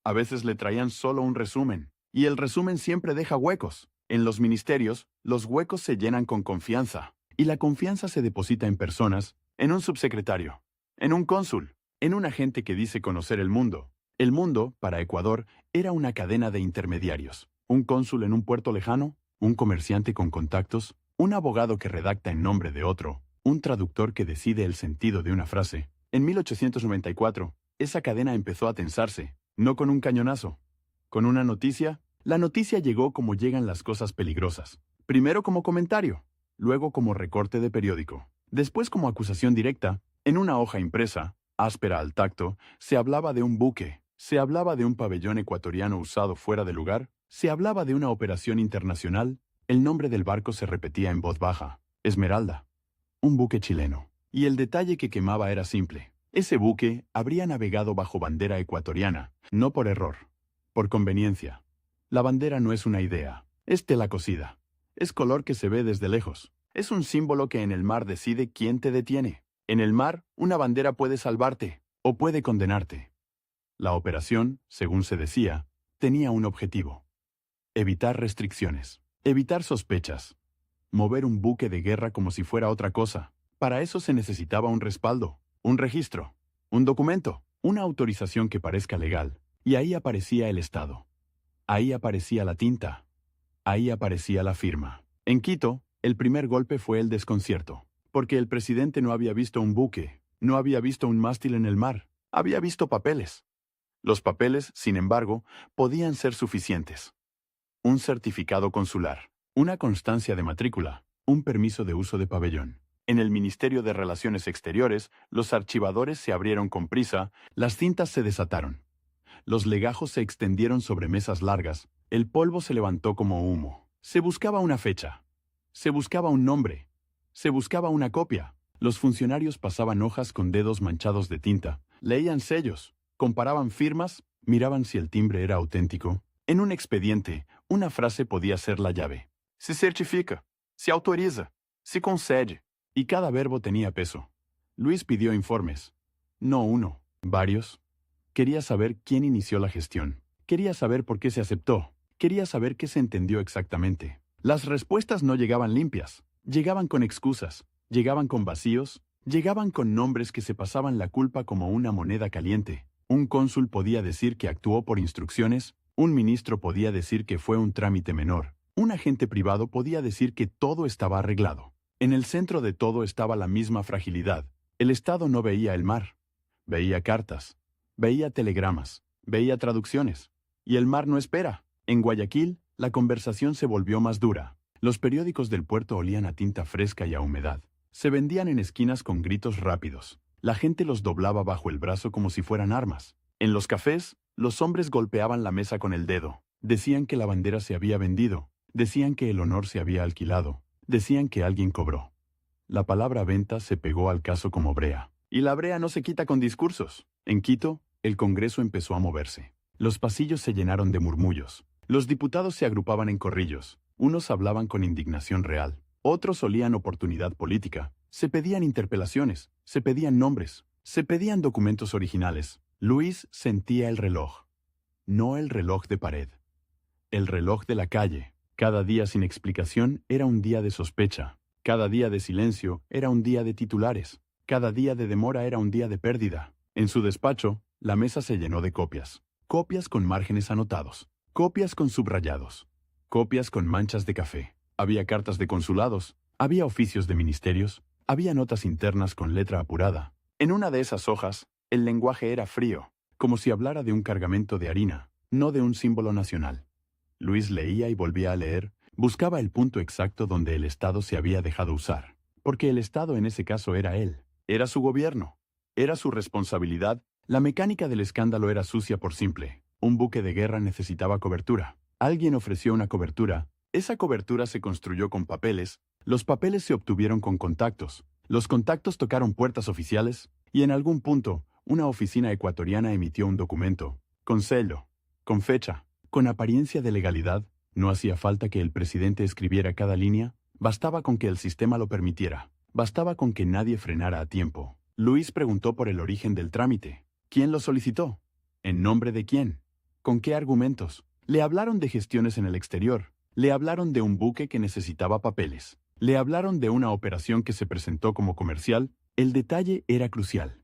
A: A veces le traían solo un resumen. Y el resumen siempre deja huecos. En los ministerios, los huecos se llenan con confianza. Y la confianza se deposita en personas, en un subsecretario, en un cónsul, en un agente que dice conocer el mundo. El mundo, para Ecuador, era una cadena de intermediarios. Un cónsul en un puerto lejano, un comerciante con contactos, un abogado que redacta en nombre de otro, un traductor que decide el sentido de una frase. En 1894, esa cadena empezó a tensarse, no con un cañonazo, con una noticia. La noticia llegó como llegan las cosas peligrosas. Primero como comentario, luego como recorte de periódico, después como acusación directa. En una hoja impresa, áspera al tacto, se hablaba de un buque, se hablaba de un pabellón ecuatoriano usado fuera de lugar, se hablaba de una operación internacional. El nombre del barco se repetía en voz baja: Esmeralda. Un buque chileno. Y el detalle que quemaba era simple. Ese buque habría navegado bajo bandera ecuatoriana, no por error, por conveniencia. La bandera no es una idea, es tela cosida. Es color que se ve desde lejos. Es un símbolo que en el mar decide quién te detiene. En el mar, una bandera puede salvarte o puede condenarte. La operación, según se decía, tenía un objetivo: evitar restricciones, evitar sospechas, mover un buque de guerra como si fuera otra cosa. Para eso se necesitaba un respaldo, un registro, un documento, una autorización que parezca legal. Y ahí aparecía el Estado. Ahí aparecía la tinta. Ahí aparecía la firma. En Quito, el primer golpe fue el desconcierto, porque el presidente no había visto un buque, no había visto un mástil en el mar, había visto papeles. Los papeles, sin embargo, podían ser suficientes. Un certificado consular, una constancia de matrícula, un permiso de uso de pabellón. En el Ministerio de Relaciones Exteriores, los archivadores se abrieron con prisa, las cintas se desataron. Los legajos se extendieron sobre mesas largas, el polvo se levantó como humo. Se buscaba una fecha. Se buscaba un nombre. Se buscaba una copia. Los funcionarios pasaban hojas con dedos manchados de tinta, leían sellos, comparaban firmas, miraban si el timbre era auténtico. En un expediente, una frase podía ser la llave. Se certifica, se autoriza, se concede. Y cada verbo tenía peso. Luis pidió informes. No uno, varios. Quería saber quién inició la gestión. Quería saber por qué se aceptó. Quería saber qué se entendió exactamente. Las respuestas no llegaban limpias. Llegaban con excusas. Llegaban con vacíos. Llegaban con nombres que se pasaban la culpa como una moneda caliente. Un cónsul podía decir que actuó por instrucciones. Un ministro podía decir que fue un trámite menor. Un agente privado podía decir que todo estaba arreglado. En el centro de todo estaba la misma fragilidad. El Estado no veía el mar. Veía cartas. Veía telegramas, veía traducciones. Y el mar no espera. En Guayaquil, la conversación se volvió más dura. Los periódicos del puerto olían a tinta fresca y a humedad. Se vendían en esquinas con gritos rápidos. La gente los doblaba bajo el brazo como si fueran armas. En los cafés, los hombres golpeaban la mesa con el dedo. Decían que la bandera se había vendido. Decían que el honor se había alquilado. Decían que alguien cobró. La palabra venta se pegó al caso como brea. Y la brea no se quita con discursos. En Quito, el Congreso empezó a moverse. Los pasillos se llenaron de murmullos. Los diputados se agrupaban en corrillos. Unos hablaban con indignación real. Otros olían oportunidad política. Se pedían interpelaciones. Se pedían nombres. Se pedían documentos originales. Luis sentía el reloj. No el reloj de pared. El reloj de la calle. Cada día sin explicación era un día de sospecha. Cada día de silencio era un día de titulares. Cada día de demora era un día de pérdida. En su despacho, la mesa se llenó de copias. Copias con márgenes anotados. Copias con subrayados. Copias con manchas de café. Había cartas de consulados. Había oficios de ministerios. Había notas internas con letra apurada. En una de esas hojas, el lenguaje era frío, como si hablara de un cargamento de harina, no de un símbolo nacional. Luis leía y volvía a leer, buscaba el punto exacto donde el Estado se había dejado usar. Porque el Estado en ese caso era él. Era su gobierno. Era su responsabilidad. La mecánica del escándalo era sucia por simple. Un buque de guerra necesitaba cobertura. Alguien ofreció una cobertura. Esa cobertura se construyó con papeles. Los papeles se obtuvieron con contactos. Los contactos tocaron puertas oficiales. Y en algún punto, una oficina ecuatoriana emitió un documento. Con sello. Con fecha. Con apariencia de legalidad. No hacía falta que el presidente escribiera cada línea. Bastaba con que el sistema lo permitiera. Bastaba con que nadie frenara a tiempo. Luis preguntó por el origen del trámite. ¿Quién lo solicitó? ¿En nombre de quién? ¿Con qué argumentos? Le hablaron de gestiones en el exterior. Le hablaron de un buque que necesitaba papeles. Le hablaron de una operación que se presentó como comercial. El detalle era crucial.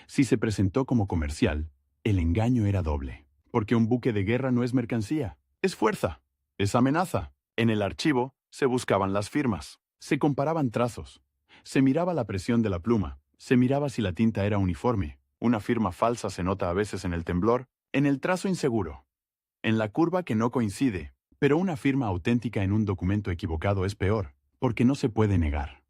A: Si se presentó como comercial, el engaño era doble. Porque un buque de guerra no es mercancía. Es fuerza. Es amenaza. En el archivo se buscaban las firmas. Se comparaban trazos. Se miraba la presión de la pluma. Se miraba si la tinta era uniforme. Una firma falsa se nota a veces en el temblor, en el trazo inseguro, en la curva que no coincide, pero una firma auténtica en un documento equivocado es peor, porque no se puede negar.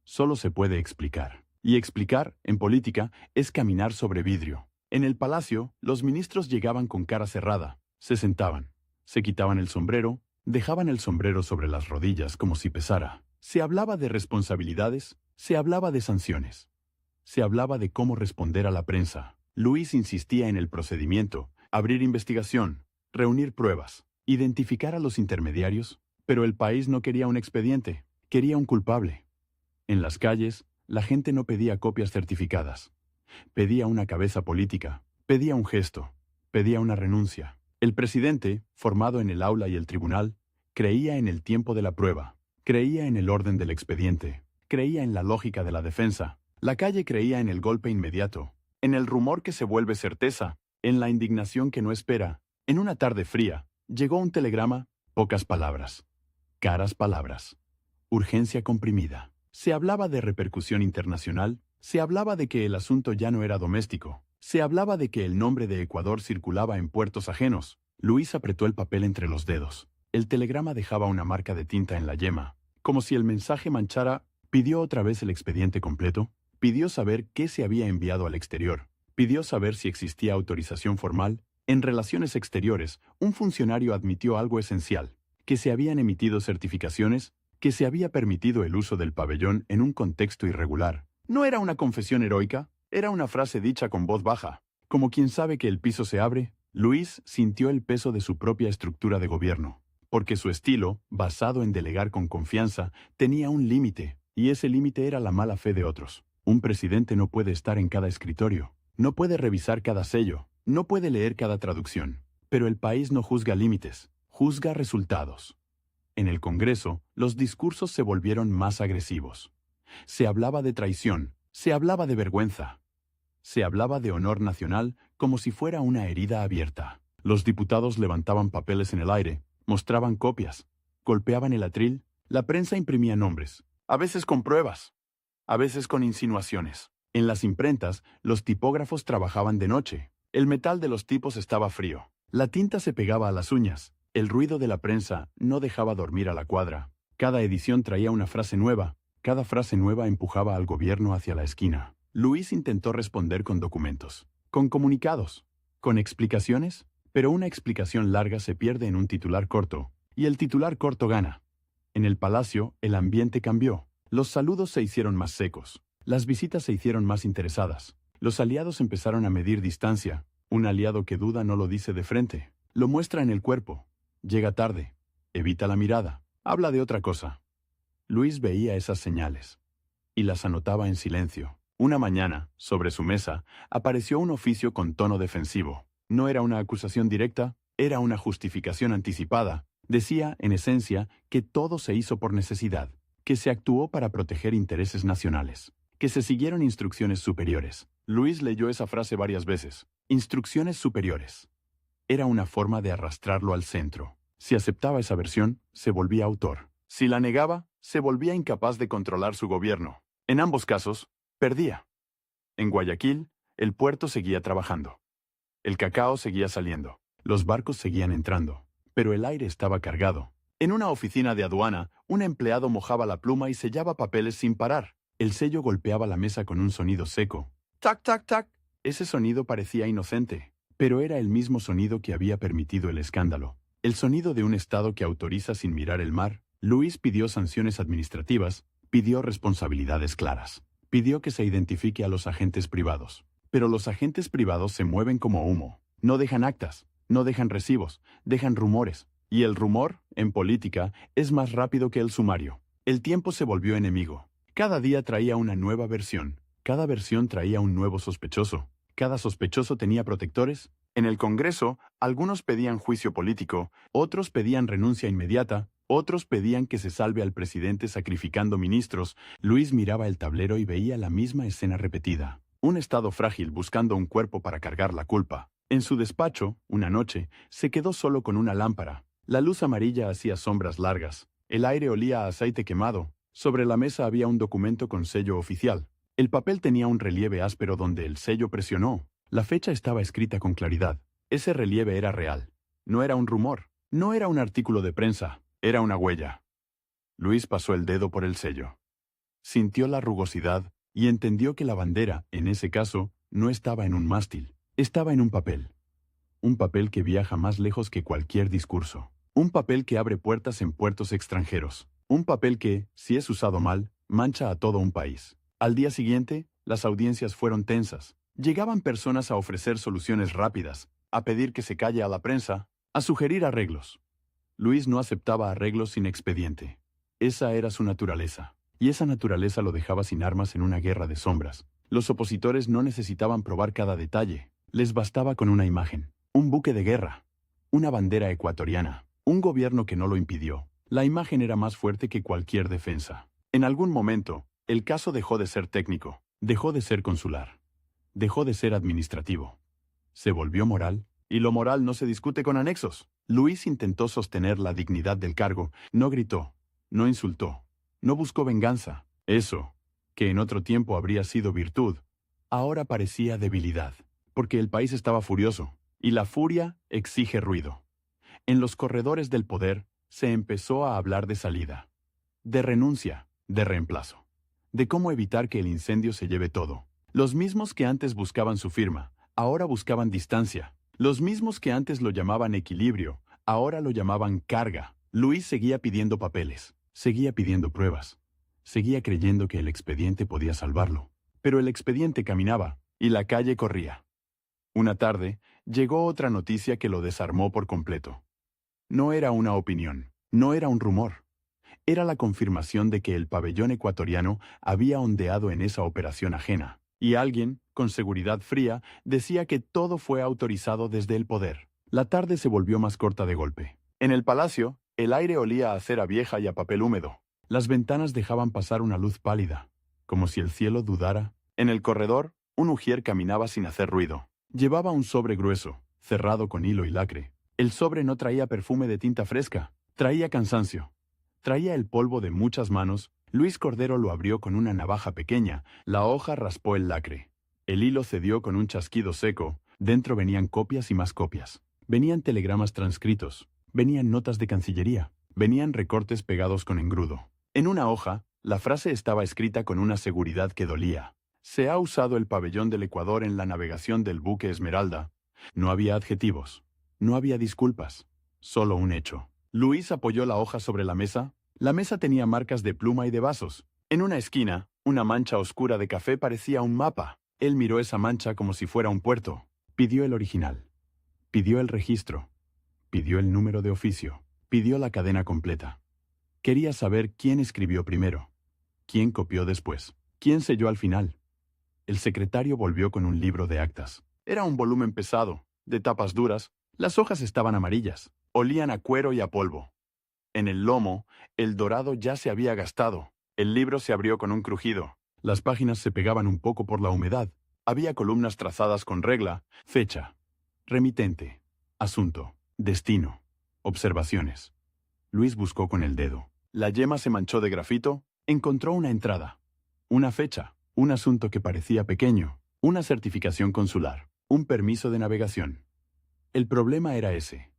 A: Solo se puede explicar. Y explicar, en política, es caminar sobre vidrio. En el palacio, los ministros llegaban con cara cerrada, se sentaban, se quitaban el sombrero, dejaban el sombrero sobre las rodillas como si pesara. Se hablaba de responsabilidades, se hablaba de sanciones. Se hablaba de cómo responder a la prensa. Luis insistía en el procedimiento, abrir investigación, reunir pruebas, identificar a los intermediarios, pero el país no quería un expediente, quería un culpable. En las calles, la gente no pedía copias certificadas. Pedía una cabeza política, pedía un gesto, pedía una renuncia. El presidente, formado en el aula y el tribunal, creía en el tiempo de la prueba, creía en el orden del expediente, creía en la lógica de la defensa. La calle creía en el golpe inmediato, en el rumor que se vuelve certeza, en la indignación que no espera. En una tarde fría, llegó un telegrama, pocas palabras, caras palabras, urgencia comprimida. Se hablaba de repercusión internacional, se hablaba de que el asunto ya no era doméstico, se hablaba de que el nombre de Ecuador circulaba en puertos ajenos. Luis apretó el papel entre los dedos. El telegrama dejaba una marca de tinta en la yema, como si el mensaje manchara. Pidió otra vez el expediente completo. Pidió saber qué se había enviado al exterior. Pidió saber si existía autorización formal. En relaciones exteriores, un funcionario admitió algo esencial, que se habían emitido certificaciones, que se había permitido el uso del pabellón en un contexto irregular. No era una confesión heroica, era una frase dicha con voz baja. Como quien sabe que el piso se abre, Luis sintió el peso de su propia estructura de gobierno, porque su estilo, basado en delegar con confianza, tenía un límite, y ese límite era la mala fe de otros. Un presidente no puede estar en cada escritorio, no puede revisar cada sello, no puede leer cada traducción. Pero el país no juzga límites, juzga resultados. En el Congreso, los discursos se volvieron más agresivos. Se hablaba de traición, se hablaba de vergüenza. Se hablaba de honor nacional como si fuera una herida abierta. Los diputados levantaban papeles en el aire, mostraban copias, golpeaban el atril, la prensa imprimía nombres, a veces con pruebas, a veces con insinuaciones. En las imprentas, los tipógrafos trabajaban de noche. El metal de los tipos estaba frío. La tinta se pegaba a las uñas. El ruido de la prensa no dejaba dormir a la cuadra. Cada edición traía una frase nueva. Cada frase nueva empujaba al gobierno hacia la esquina. Luis intentó responder con documentos, con comunicados, con explicaciones, pero una explicación larga se pierde en un titular corto, y el titular corto gana. En el palacio, el ambiente cambió. Los saludos se hicieron más secos. Las visitas se hicieron más interesadas. Los aliados empezaron a medir distancia. Un aliado que duda no lo dice de frente. Lo muestra en el cuerpo. Llega tarde. Evita la mirada. Habla de otra cosa. Luis veía esas señales. Y las anotaba en silencio. Una mañana, sobre su mesa, apareció un oficio con tono defensivo. No era una acusación directa, era una justificación anticipada. Decía, en esencia, que todo se hizo por necesidad, que se actuó para proteger intereses nacionales, que se siguieron instrucciones superiores. Luis leyó esa frase varias veces. Instrucciones superiores. Era una forma de arrastrarlo al centro. Si aceptaba esa versión, se volvía autor. Si la negaba, se volvía incapaz de controlar su gobierno. En ambos casos, perdía. En Guayaquil, el puerto seguía trabajando. El cacao seguía saliendo. Los barcos seguían entrando. Pero el aire estaba cargado. En una oficina de aduana, un empleado mojaba la pluma y sellaba papeles sin parar. El sello golpeaba la mesa con un sonido seco. ¡Tac, tac, tac! Ese sonido parecía inocente, pero era el mismo sonido que había permitido el escándalo. El sonido de un Estado que autoriza sin mirar el mar. Luis pidió sanciones administrativas, pidió responsabilidades claras. Pidió que se identifique a los agentes privados. Pero los agentes privados se mueven como humo. No dejan actas, no dejan recibos, dejan rumores. Y el rumor, en política, es más rápido que el sumario. El tiempo se volvió enemigo. Cada día traía una nueva versión. Cada versión traía un nuevo sospechoso. Cada sospechoso tenía protectores. En el Congreso, algunos pedían juicio político, otros pedían renuncia inmediata, otros pedían que se salve al presidente sacrificando ministros. Luis miraba el tablero y veía la misma escena repetida. Un Estado frágil buscando un cuerpo para cargar la culpa. En su despacho, una noche, se quedó solo con una lámpara. La luz amarilla hacía sombras largas. El aire olía a aceite quemado. Sobre la mesa había un documento con sello oficial. El papel tenía un relieve áspero donde el sello presionó. La fecha estaba escrita con claridad. Ese relieve era real. No era un rumor. No era un artículo de prensa. Era una huella. Luis pasó el dedo por el sello. Sintió la rugosidad y entendió que la bandera, en ese caso, no estaba en un mástil. Estaba en un papel. Un papel que viaja más lejos que cualquier discurso. Un papel que abre puertas en puertos extranjeros. Un papel que, si es usado mal, mancha a todo un país. Al día siguiente, las audiencias fueron tensas. Llegaban personas a ofrecer soluciones rápidas, a pedir que se calle a la prensa, a sugerir arreglos. Luis no aceptaba arreglos sin expediente. Esa era su naturaleza. Y esa naturaleza lo dejaba sin armas en una guerra de sombras. Los opositores no necesitaban probar cada detalle. Les bastaba con una imagen. Un buque de guerra. Una bandera ecuatoriana. Un gobierno que no lo impidió. La imagen era más fuerte que cualquier defensa. En algún momento, el caso dejó de ser técnico. Dejó de ser consular. Dejó de ser administrativo. Se volvió moral. Y lo moral no se discute con anexos. Luis intentó sostener la dignidad del cargo. No gritó. No insultó. No buscó venganza. Eso, que en otro tiempo habría sido virtud, ahora parecía debilidad. Porque el país estaba furioso. Y la furia exige ruido. En los corredores del poder se empezó a hablar de salida. De renuncia, de reemplazo. De cómo evitar que el incendio se lleve todo. Los mismos que antes buscaban su firma, ahora buscaban distancia. Los mismos que antes lo llamaban equilibrio, ahora lo llamaban carga. Luis seguía pidiendo papeles, seguía pidiendo pruebas, seguía creyendo que el expediente podía salvarlo. Pero el expediente caminaba, y la calle corría. Una tarde, llegó otra noticia que lo desarmó por completo. No era una opinión, no era un rumor. Era la confirmación de que el pabellón ecuatoriano había ondeado en esa operación ajena. Y alguien, con seguridad fría, decía que todo fue autorizado desde el poder. La tarde se volvió más corta de golpe. En el palacio, el aire olía a cera vieja y a papel húmedo. Las ventanas dejaban pasar una luz pálida, como si el cielo dudara. En el corredor, un ujier caminaba sin hacer ruido. Llevaba un sobre grueso, cerrado con hilo y lacre. El sobre no traía perfume de tinta fresca, traía cansancio. Traía el polvo de muchas manos. Luis Cordero lo abrió con una navaja pequeña. La hoja raspó el lacre. El hilo cedió con un chasquido seco. Dentro venían copias y más copias. Venían telegramas transcritos. Venían notas de Cancillería. Venían recortes pegados con engrudo. En una hoja, la frase estaba escrita con una seguridad que dolía. Se ha usado el pabellón del Ecuador en la navegación del buque Esmeralda. No había adjetivos. No había disculpas. Solo un hecho. Luis apoyó la hoja sobre la mesa. La mesa tenía marcas de pluma y de vasos. En una esquina, una mancha oscura de café parecía un mapa. Él miró esa mancha como si fuera un puerto. Pidió el original. Pidió el registro. Pidió el número de oficio. Pidió la cadena completa. Quería saber quién escribió primero. ¿Quién copió después? ¿Quién selló al final? El secretario volvió con un libro de actas. Era un volumen pesado, de tapas duras. Las hojas estaban amarillas. Olían a cuero y a polvo. En el lomo, el dorado ya se había gastado. El libro se abrió con un crujido. Las páginas se pegaban un poco por la humedad. Había columnas trazadas con regla, fecha, remitente, asunto, destino, observaciones. Luis buscó con el dedo. La yema se manchó de grafito. Encontró una entrada, una fecha, un asunto que parecía pequeño, una certificación consular, un permiso de navegación. El problema era ese.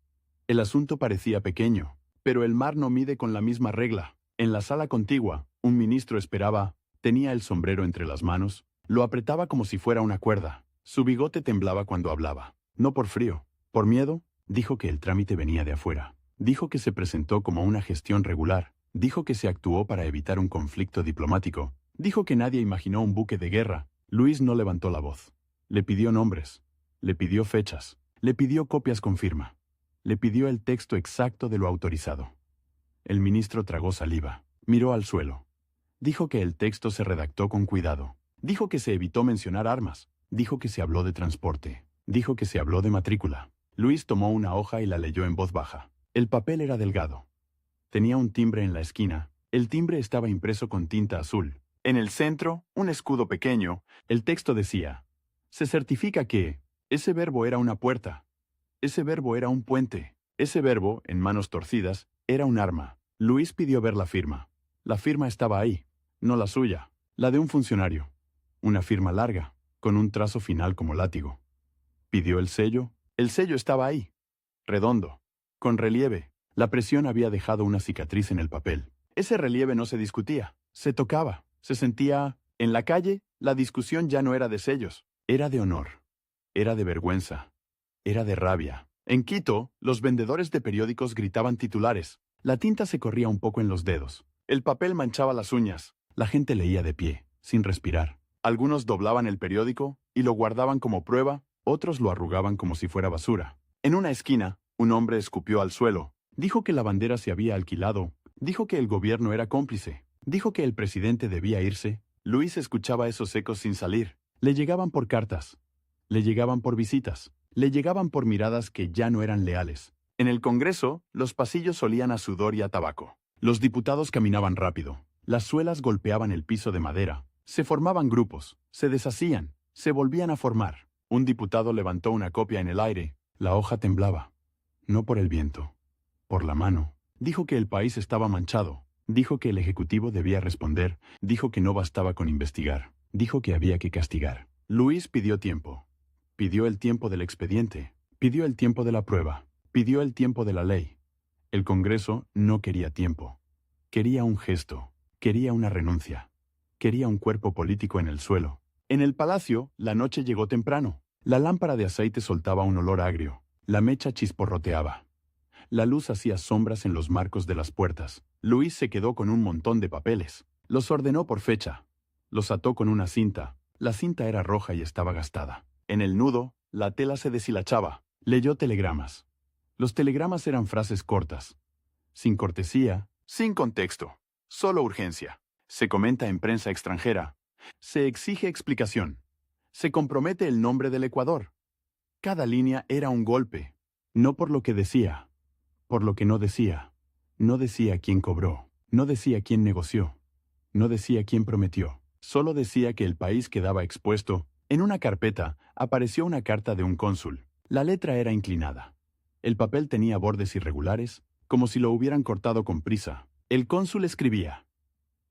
A: El asunto parecía pequeño, pero el mar no mide con la misma regla. En la sala contigua, un ministro esperaba, tenía el sombrero entre las manos, lo apretaba como si fuera una cuerda. Su bigote temblaba cuando hablaba. No por frío, por miedo. Dijo que el trámite venía de afuera. Dijo que se presentó como una gestión regular. Dijo que se actuó para evitar un conflicto diplomático. Dijo que nadie imaginó un buque de guerra. Luis no levantó la voz. Le pidió nombres. Le pidió fechas. Le pidió copias con firma. Le pidió el texto exacto de lo autorizado. El ministro tragó saliva. Miró al suelo. Dijo que el texto se redactó con cuidado. Dijo que se evitó mencionar armas. Dijo que se habló de transporte. Dijo que se habló de matrícula. Luis tomó una hoja y la leyó en voz baja. El papel era delgado. Tenía un timbre en la esquina. El timbre estaba impreso con tinta azul. En el centro, un escudo pequeño. El texto decía: se certifica que ese verbo era una puerta. Ese verbo era un puente. Ese verbo, en manos torcidas, era un arma. Luis pidió ver la firma. La firma estaba ahí, no la suya, la de un funcionario. Una firma larga, con un trazo final como látigo. Pidió el sello. El sello estaba ahí, redondo, con relieve. La presión había dejado una cicatriz en el papel. Ese relieve no se discutía, se tocaba, se sentía. En la calle, la discusión ya no era de sellos, era de honor, era de vergüenza, era de rabia. En Quito, los vendedores de periódicos gritaban titulares. La tinta se corría un poco en los dedos. El papel manchaba las uñas. La gente leía de pie, sin respirar. Algunos doblaban el periódico y lo guardaban como prueba, otros lo arrugaban como si fuera basura. En una esquina, un hombre escupió al suelo. Dijo que la bandera se había alquilado. Dijo que el gobierno era cómplice. Dijo que el presidente debía irse. Luis escuchaba esos ecos sin salir. Le llegaban por cartas. Le llegaban por visitas. Le llegaban por miradas que ya no eran leales. En el Congreso, los pasillos olían a sudor y a tabaco. Los diputados caminaban rápido. Las suelas golpeaban el piso de madera. Se formaban grupos. Se deshacían. Se volvían a formar. Un diputado levantó una copia en el aire. La hoja temblaba. No por el viento. Por la mano. Dijo que el país estaba manchado. Dijo que el Ejecutivo debía responder. Dijo que no bastaba con investigar. Dijo que había que castigar. Luis pidió tiempo. Pidió el tiempo del expediente. Pidió el tiempo de la prueba. Pidió el tiempo de la ley. El Congreso no quería tiempo. Quería un gesto. Quería una renuncia. Quería un cuerpo político en el suelo. En el palacio, la noche llegó temprano. La lámpara de aceite soltaba un olor agrio. La mecha chisporroteaba. La luz hacía sombras en los marcos de las puertas. Luis se quedó con un montón de papeles. Los ordenó por fecha. Los ató con una cinta. La cinta era roja y estaba gastada. En el nudo, la tela se deshilachaba. Leyó telegramas. Los telegramas eran frases cortas. Sin cortesía, sin contexto. Solo urgencia. Se comenta en prensa extranjera. Se exige explicación. Se compromete el nombre del Ecuador. Cada línea era un golpe. No por lo que decía, por lo que no decía. No decía quién cobró. No decía quién negoció. No decía quién prometió. Solo decía que el país quedaba expuesto. En una carpeta apareció una carta de un cónsul. La letra era inclinada. El papel tenía bordes irregulares, como si lo hubieran cortado con prisa. El cónsul escribía: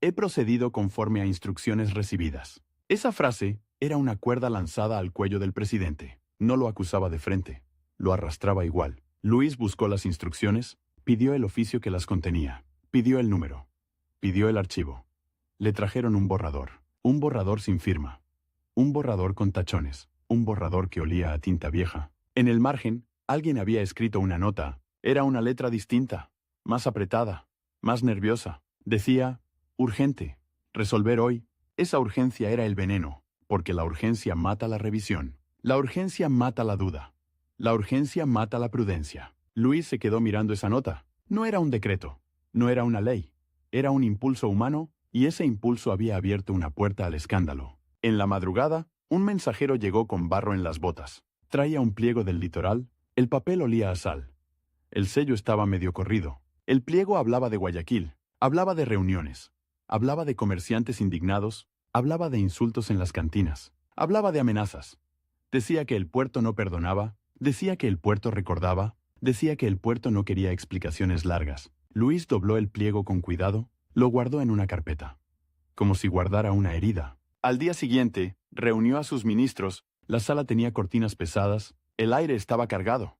A: he procedido conforme a instrucciones recibidas. Esa frase era una cuerda lanzada al cuello del presidente. No lo acusaba de frente. Lo arrastraba igual. Luis buscó las instrucciones, pidió el oficio que las contenía, pidió el número, pidió el archivo. Le trajeron un borrador sin firma, un borrador con tachones, un borrador que olía a tinta vieja. En el margen, alguien había escrito una nota. Era una letra distinta, más apretada, más nerviosa. Decía: urgente, resolver hoy. Esa urgencia era el veneno, porque la urgencia mata la revisión. La urgencia mata la duda. La urgencia mata la prudencia. Luis se quedó mirando esa nota. No era un decreto. No era una ley. Era un impulso humano, y ese impulso había abierto una puerta al escándalo. En la madrugada, un mensajero llegó con barro en las botas. Traía un pliego del litoral. El papel olía a sal. El sello estaba medio corrido. El pliego hablaba de Guayaquil. Hablaba de reuniones. Hablaba de comerciantes indignados. Hablaba de insultos en las cantinas. Hablaba de amenazas. Decía que el puerto no perdonaba. Decía que el puerto recordaba. Decía que el puerto no quería explicaciones largas. Luis dobló el pliego con cuidado. Lo guardó en una carpeta. Como si guardara una herida. Al día siguiente, reunió a sus ministros. La sala tenía cortinas pesadas. El aire estaba cargado.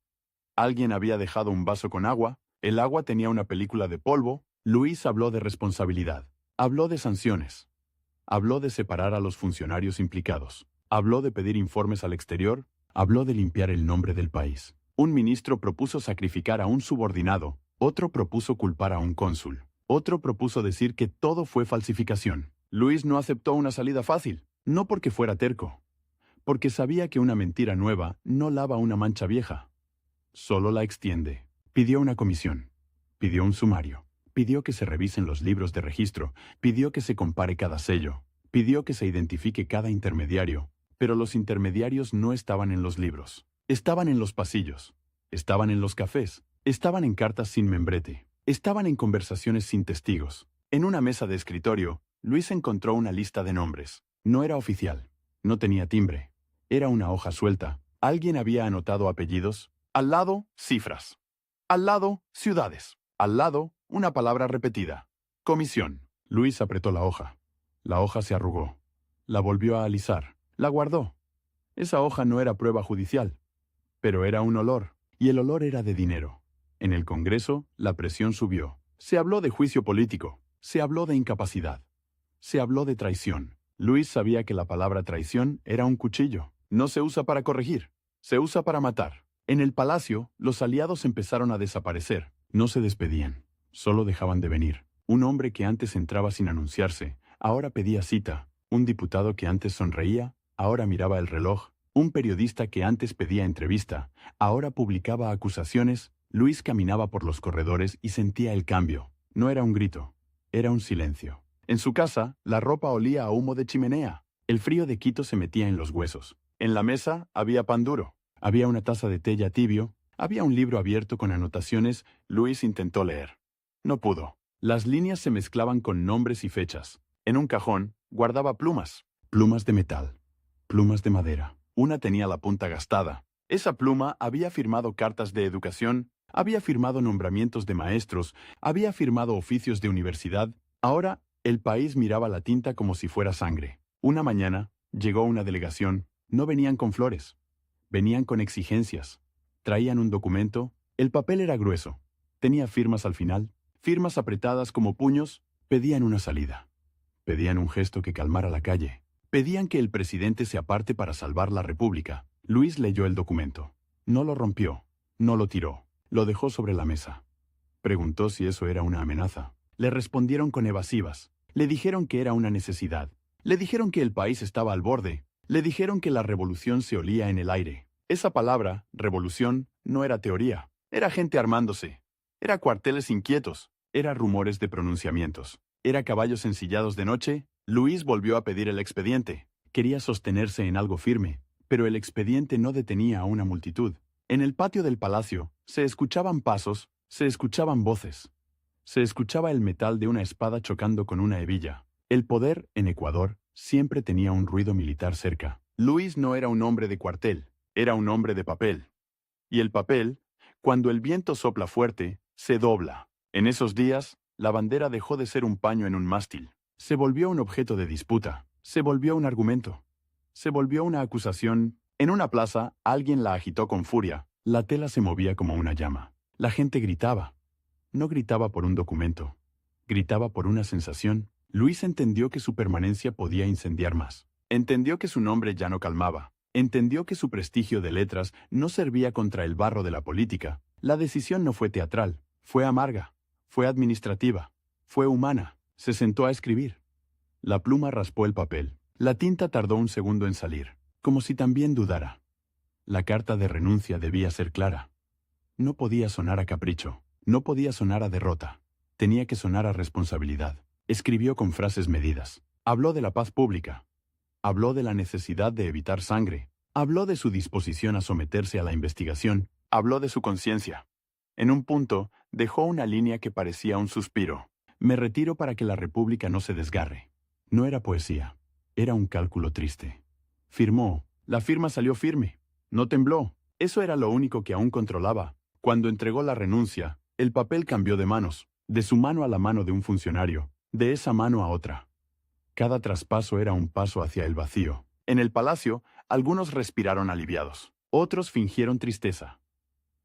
A: Alguien había dejado un vaso con agua. El agua tenía una película de polvo. Luis habló de responsabilidad. Habló de sanciones. Habló de separar a los funcionarios implicados. Habló de pedir informes al exterior. Habló de limpiar el nombre del país. Un ministro propuso sacrificar a un subordinado. Otro propuso culpar a un cónsul. Otro propuso decir que todo fue falsificación. Luis no aceptó una salida fácil. No porque fuera terco. Porque sabía que una mentira nueva no lava una mancha vieja. Solo la extiende. Pidió una comisión. Pidió un sumario. Pidió que se revisen los libros de registro. Pidió que se compare cada sello. Pidió que se identifique cada intermediario. Pero los intermediarios no estaban en los libros. Estaban en los pasillos. Estaban en los cafés. Estaban en cartas sin membrete. Estaban en conversaciones sin testigos. En una mesa de escritorio, Luis encontró una lista de nombres. No era oficial. No tenía timbre. Era una hoja suelta. Alguien había anotado apellidos. Al lado, cifras. Al lado, ciudades. Al lado, una palabra repetida. Comisión. Luis apretó la hoja. La hoja se arrugó. La volvió a alisar. La guardó. Esa hoja no era prueba judicial. Pero era un olor. Y el olor era de dinero. En el Congreso, la presión subió. Se habló de juicio político. Se habló de incapacidad. Se habló de traición. Luis sabía que la palabra traición era un cuchillo. No se usa para corregir. Se usa para matar. En el palacio, los aliados empezaron a desaparecer. No se despedían. Solo dejaban de venir. Un hombre que antes entraba sin anunciarse, ahora pedía cita. Un diputado que antes sonreía, ahora miraba el reloj. Un periodista que antes pedía entrevista, ahora publicaba acusaciones. Luis caminaba por los corredores y sentía el cambio. No era un grito, era un silencio. En su casa, la ropa olía a humo de chimenea. El frío de Quito se metía en los huesos. En la mesa había pan duro. Había una taza de té ya tibio. Había un libro abierto con anotaciones. Luis intentó leer. No pudo. Las líneas se mezclaban con nombres y fechas. En un cajón, guardaba plumas. Plumas de metal. Plumas de madera. Una tenía la punta gastada. Esa pluma había firmado cartas de educación, había firmado nombramientos de maestros, había firmado oficios de universidad. Ahora, el país miraba la tinta como si fuera sangre. Una mañana, llegó una delegación. No venían con flores. Venían con exigencias. Traían un documento. El papel era grueso. Tenía firmas al final. Firmas apretadas como puños. Pedían una salida. Pedían un gesto que calmara la calle. Pedían que el presidente se aparte para salvar la República. Luis leyó el documento. No lo rompió. No lo tiró. Lo dejó sobre la mesa. Preguntó si eso era una amenaza. Le respondieron con evasivas. Le dijeron que era una necesidad. Le dijeron que el país estaba al borde. Le dijeron que la revolución se olía en el aire. Esa palabra, revolución, no era teoría. Era gente armándose. Era cuarteles inquietos. Era rumores de pronunciamientos. Era caballos ensillados de noche. Luis volvió a pedir el expediente. Quería sostenerse en algo firme, pero el expediente no detenía a una multitud. En el patio del palacio se escuchaban pasos, se escuchaban voces. Se escuchaba el metal de una espada chocando con una hebilla. El poder, en Ecuador, siempre tenía un ruido militar cerca. Luis no era un hombre de cuartel, era un hombre de papel. Y el papel, cuando el viento sopla fuerte, se dobla. En esos días, la bandera dejó de ser un paño en un mástil. Se volvió un objeto de disputa. Se volvió un argumento. Se volvió una acusación. En una plaza, alguien la agitó con furia. La tela se movía como una llama. La gente gritaba. No gritaba por un documento. Gritaba por una sensación. Luis entendió que su permanencia podía incendiar más. Entendió que su nombre ya no calmaba. Entendió que su prestigio de letras no servía contra el barro de la política. La decisión no fue teatral. Fue amarga. Fue administrativa. Fue humana. Se sentó a escribir. La pluma raspó el papel. La tinta tardó un segundo en salir, como si también dudara. La carta de renuncia debía ser clara. No podía sonar a capricho, no podía sonar a derrota. Tenía que sonar a responsabilidad. Escribió con frases medidas. Habló de la paz pública. Habló de la necesidad de evitar sangre. Habló de su disposición a someterse a la investigación. Habló de su conciencia. En un punto, dejó una línea que parecía un suspiro. Me retiro para que la República no se desgarre. No era poesía. Era un cálculo triste. Firmó. La firma salió firme. No tembló. Eso era lo único que aún controlaba. Cuando entregó la renuncia, el papel cambió de manos. De su mano a la mano de un funcionario. De esa mano a otra. Cada traspaso era un paso hacia el vacío. En el palacio, algunos respiraron aliviados. Otros fingieron tristeza.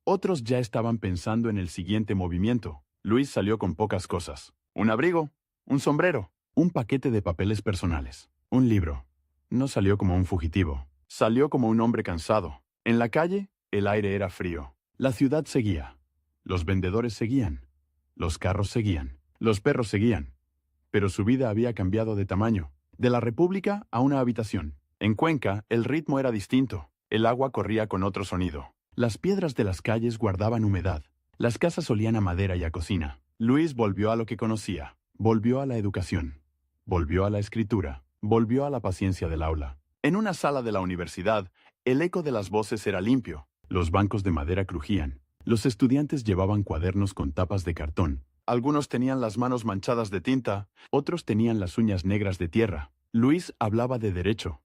A: Otros ya estaban pensando en el siguiente movimiento. Luis salió con pocas cosas. Un abrigo, un sombrero, un paquete de papeles personales, un libro. No salió como un fugitivo. Salió como un hombre cansado. En la calle, el aire era frío. La ciudad seguía. Los vendedores seguían. Los carros seguían. Los perros seguían. Pero su vida había cambiado de tamaño. De la República a una habitación. En Cuenca, el ritmo era distinto. El agua corría con otro sonido. Las piedras de las calles guardaban humedad. Las casas olían a madera y a cocina. Luis volvió a lo que conocía. Volvió a la educación. Volvió a la escritura. Volvió a la paciencia del aula. En una sala de la universidad, el eco de las voces era limpio. Los bancos de madera crujían. Los estudiantes llevaban cuadernos con tapas de cartón. Algunos tenían las manos manchadas de tinta, otros tenían las uñas negras de tierra. Luis hablaba de derecho.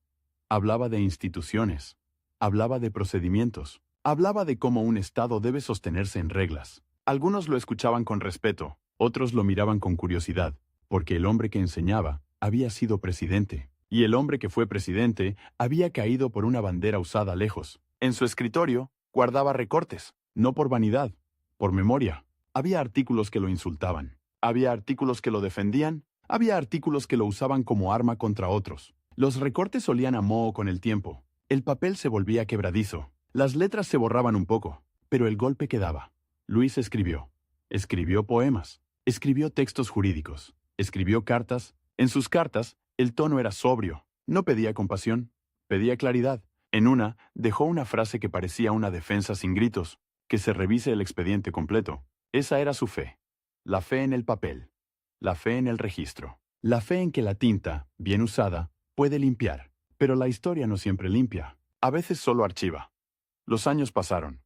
A: Hablaba de instituciones. Hablaba de procedimientos. Hablaba de cómo un Estado debe sostenerse en reglas. Algunos lo escuchaban con respeto, otros lo miraban con curiosidad, porque el hombre que enseñaba había sido presidente, y el hombre que fue presidente había caído por una bandera usada lejos. En su escritorio guardaba recortes, no por vanidad, por memoria. Había artículos que lo insultaban, había artículos que lo defendían, había artículos que lo usaban como arma contra otros. Los recortes olían a moho con el tiempo. El papel se volvía quebradizo. Las letras se borraban un poco, pero el golpe quedaba. Luis escribió. Escribió poemas. Escribió textos jurídicos. Escribió cartas. En sus cartas, el tono era sobrio. No pedía compasión. Pedía claridad. En una, dejó una frase que parecía una defensa sin gritos. Que se revise el expediente completo. Esa era su fe. La fe en el papel. La fe en el registro. La fe en que la tinta, bien usada, puede limpiar. Pero la historia no siempre limpia. A veces solo archiva. Los años pasaron.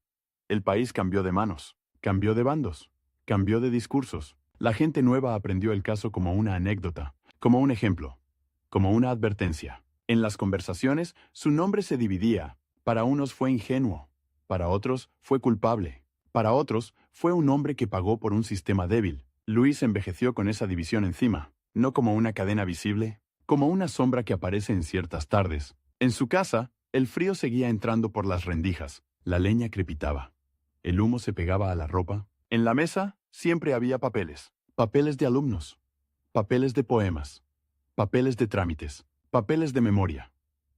A: El país cambió de manos, cambió de bandos, cambió de discursos. La gente nueva aprendió el caso como una anécdota, como un ejemplo, como una advertencia. En las conversaciones, su nombre se dividía. Para unos fue ingenuo, para otros fue culpable, para otros fue un hombre que pagó por un sistema débil. Luis envejeció con esa división encima, no como una cadena visible, como una sombra que aparece en ciertas tardes. En su casa, el frío seguía entrando por las rendijas, la leña crepitaba, el humo se pegaba a la ropa. En la mesa siempre había papeles, papeles de alumnos, papeles de poemas, papeles de trámites, papeles de memoria.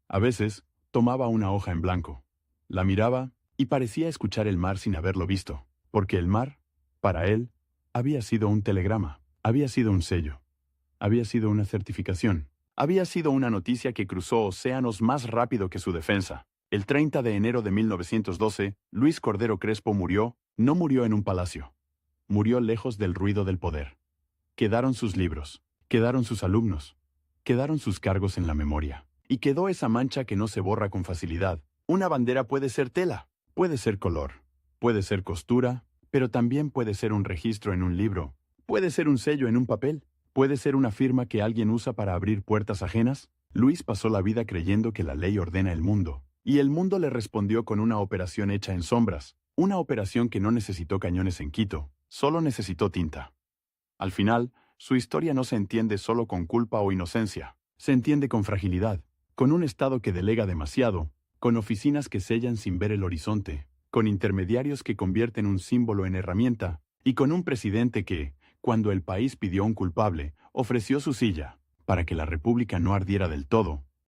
A: A veces, tomaba una hoja en blanco, la miraba y parecía escuchar el mar sin haberlo visto, porque el mar, para él, había sido un telegrama, había sido un sello, había sido una certificación. Había sido una noticia que cruzó océanos más rápido que su defensa. El 30 de enero de 1912, Luis Cordero Crespo murió, no murió en un palacio. Murió lejos del ruido del poder. Quedaron sus libros, quedaron sus alumnos, quedaron sus cargos en la memoria. Y quedó esa mancha que no se borra con facilidad. Una bandera puede ser tela, puede ser color, puede ser costura, pero también puede ser un registro en un libro, puede ser un sello en un papel. ¿Puede ser una firma que alguien usa para abrir puertas ajenas? Luis pasó la vida creyendo que la ley ordena el mundo, y el mundo le respondió con una operación hecha en sombras, una operación que no necesitó cañones en Quito, solo necesitó tinta. Al final, su historia no se entiende solo con culpa o inocencia, se entiende con fragilidad, con un Estado que delega demasiado, con oficinas que sellan sin ver el horizonte, con intermediarios que convierten un símbolo en herramienta, y con un presidente que, cuando el país pidió un culpable, ofreció su silla, para que la República no ardiera del todo,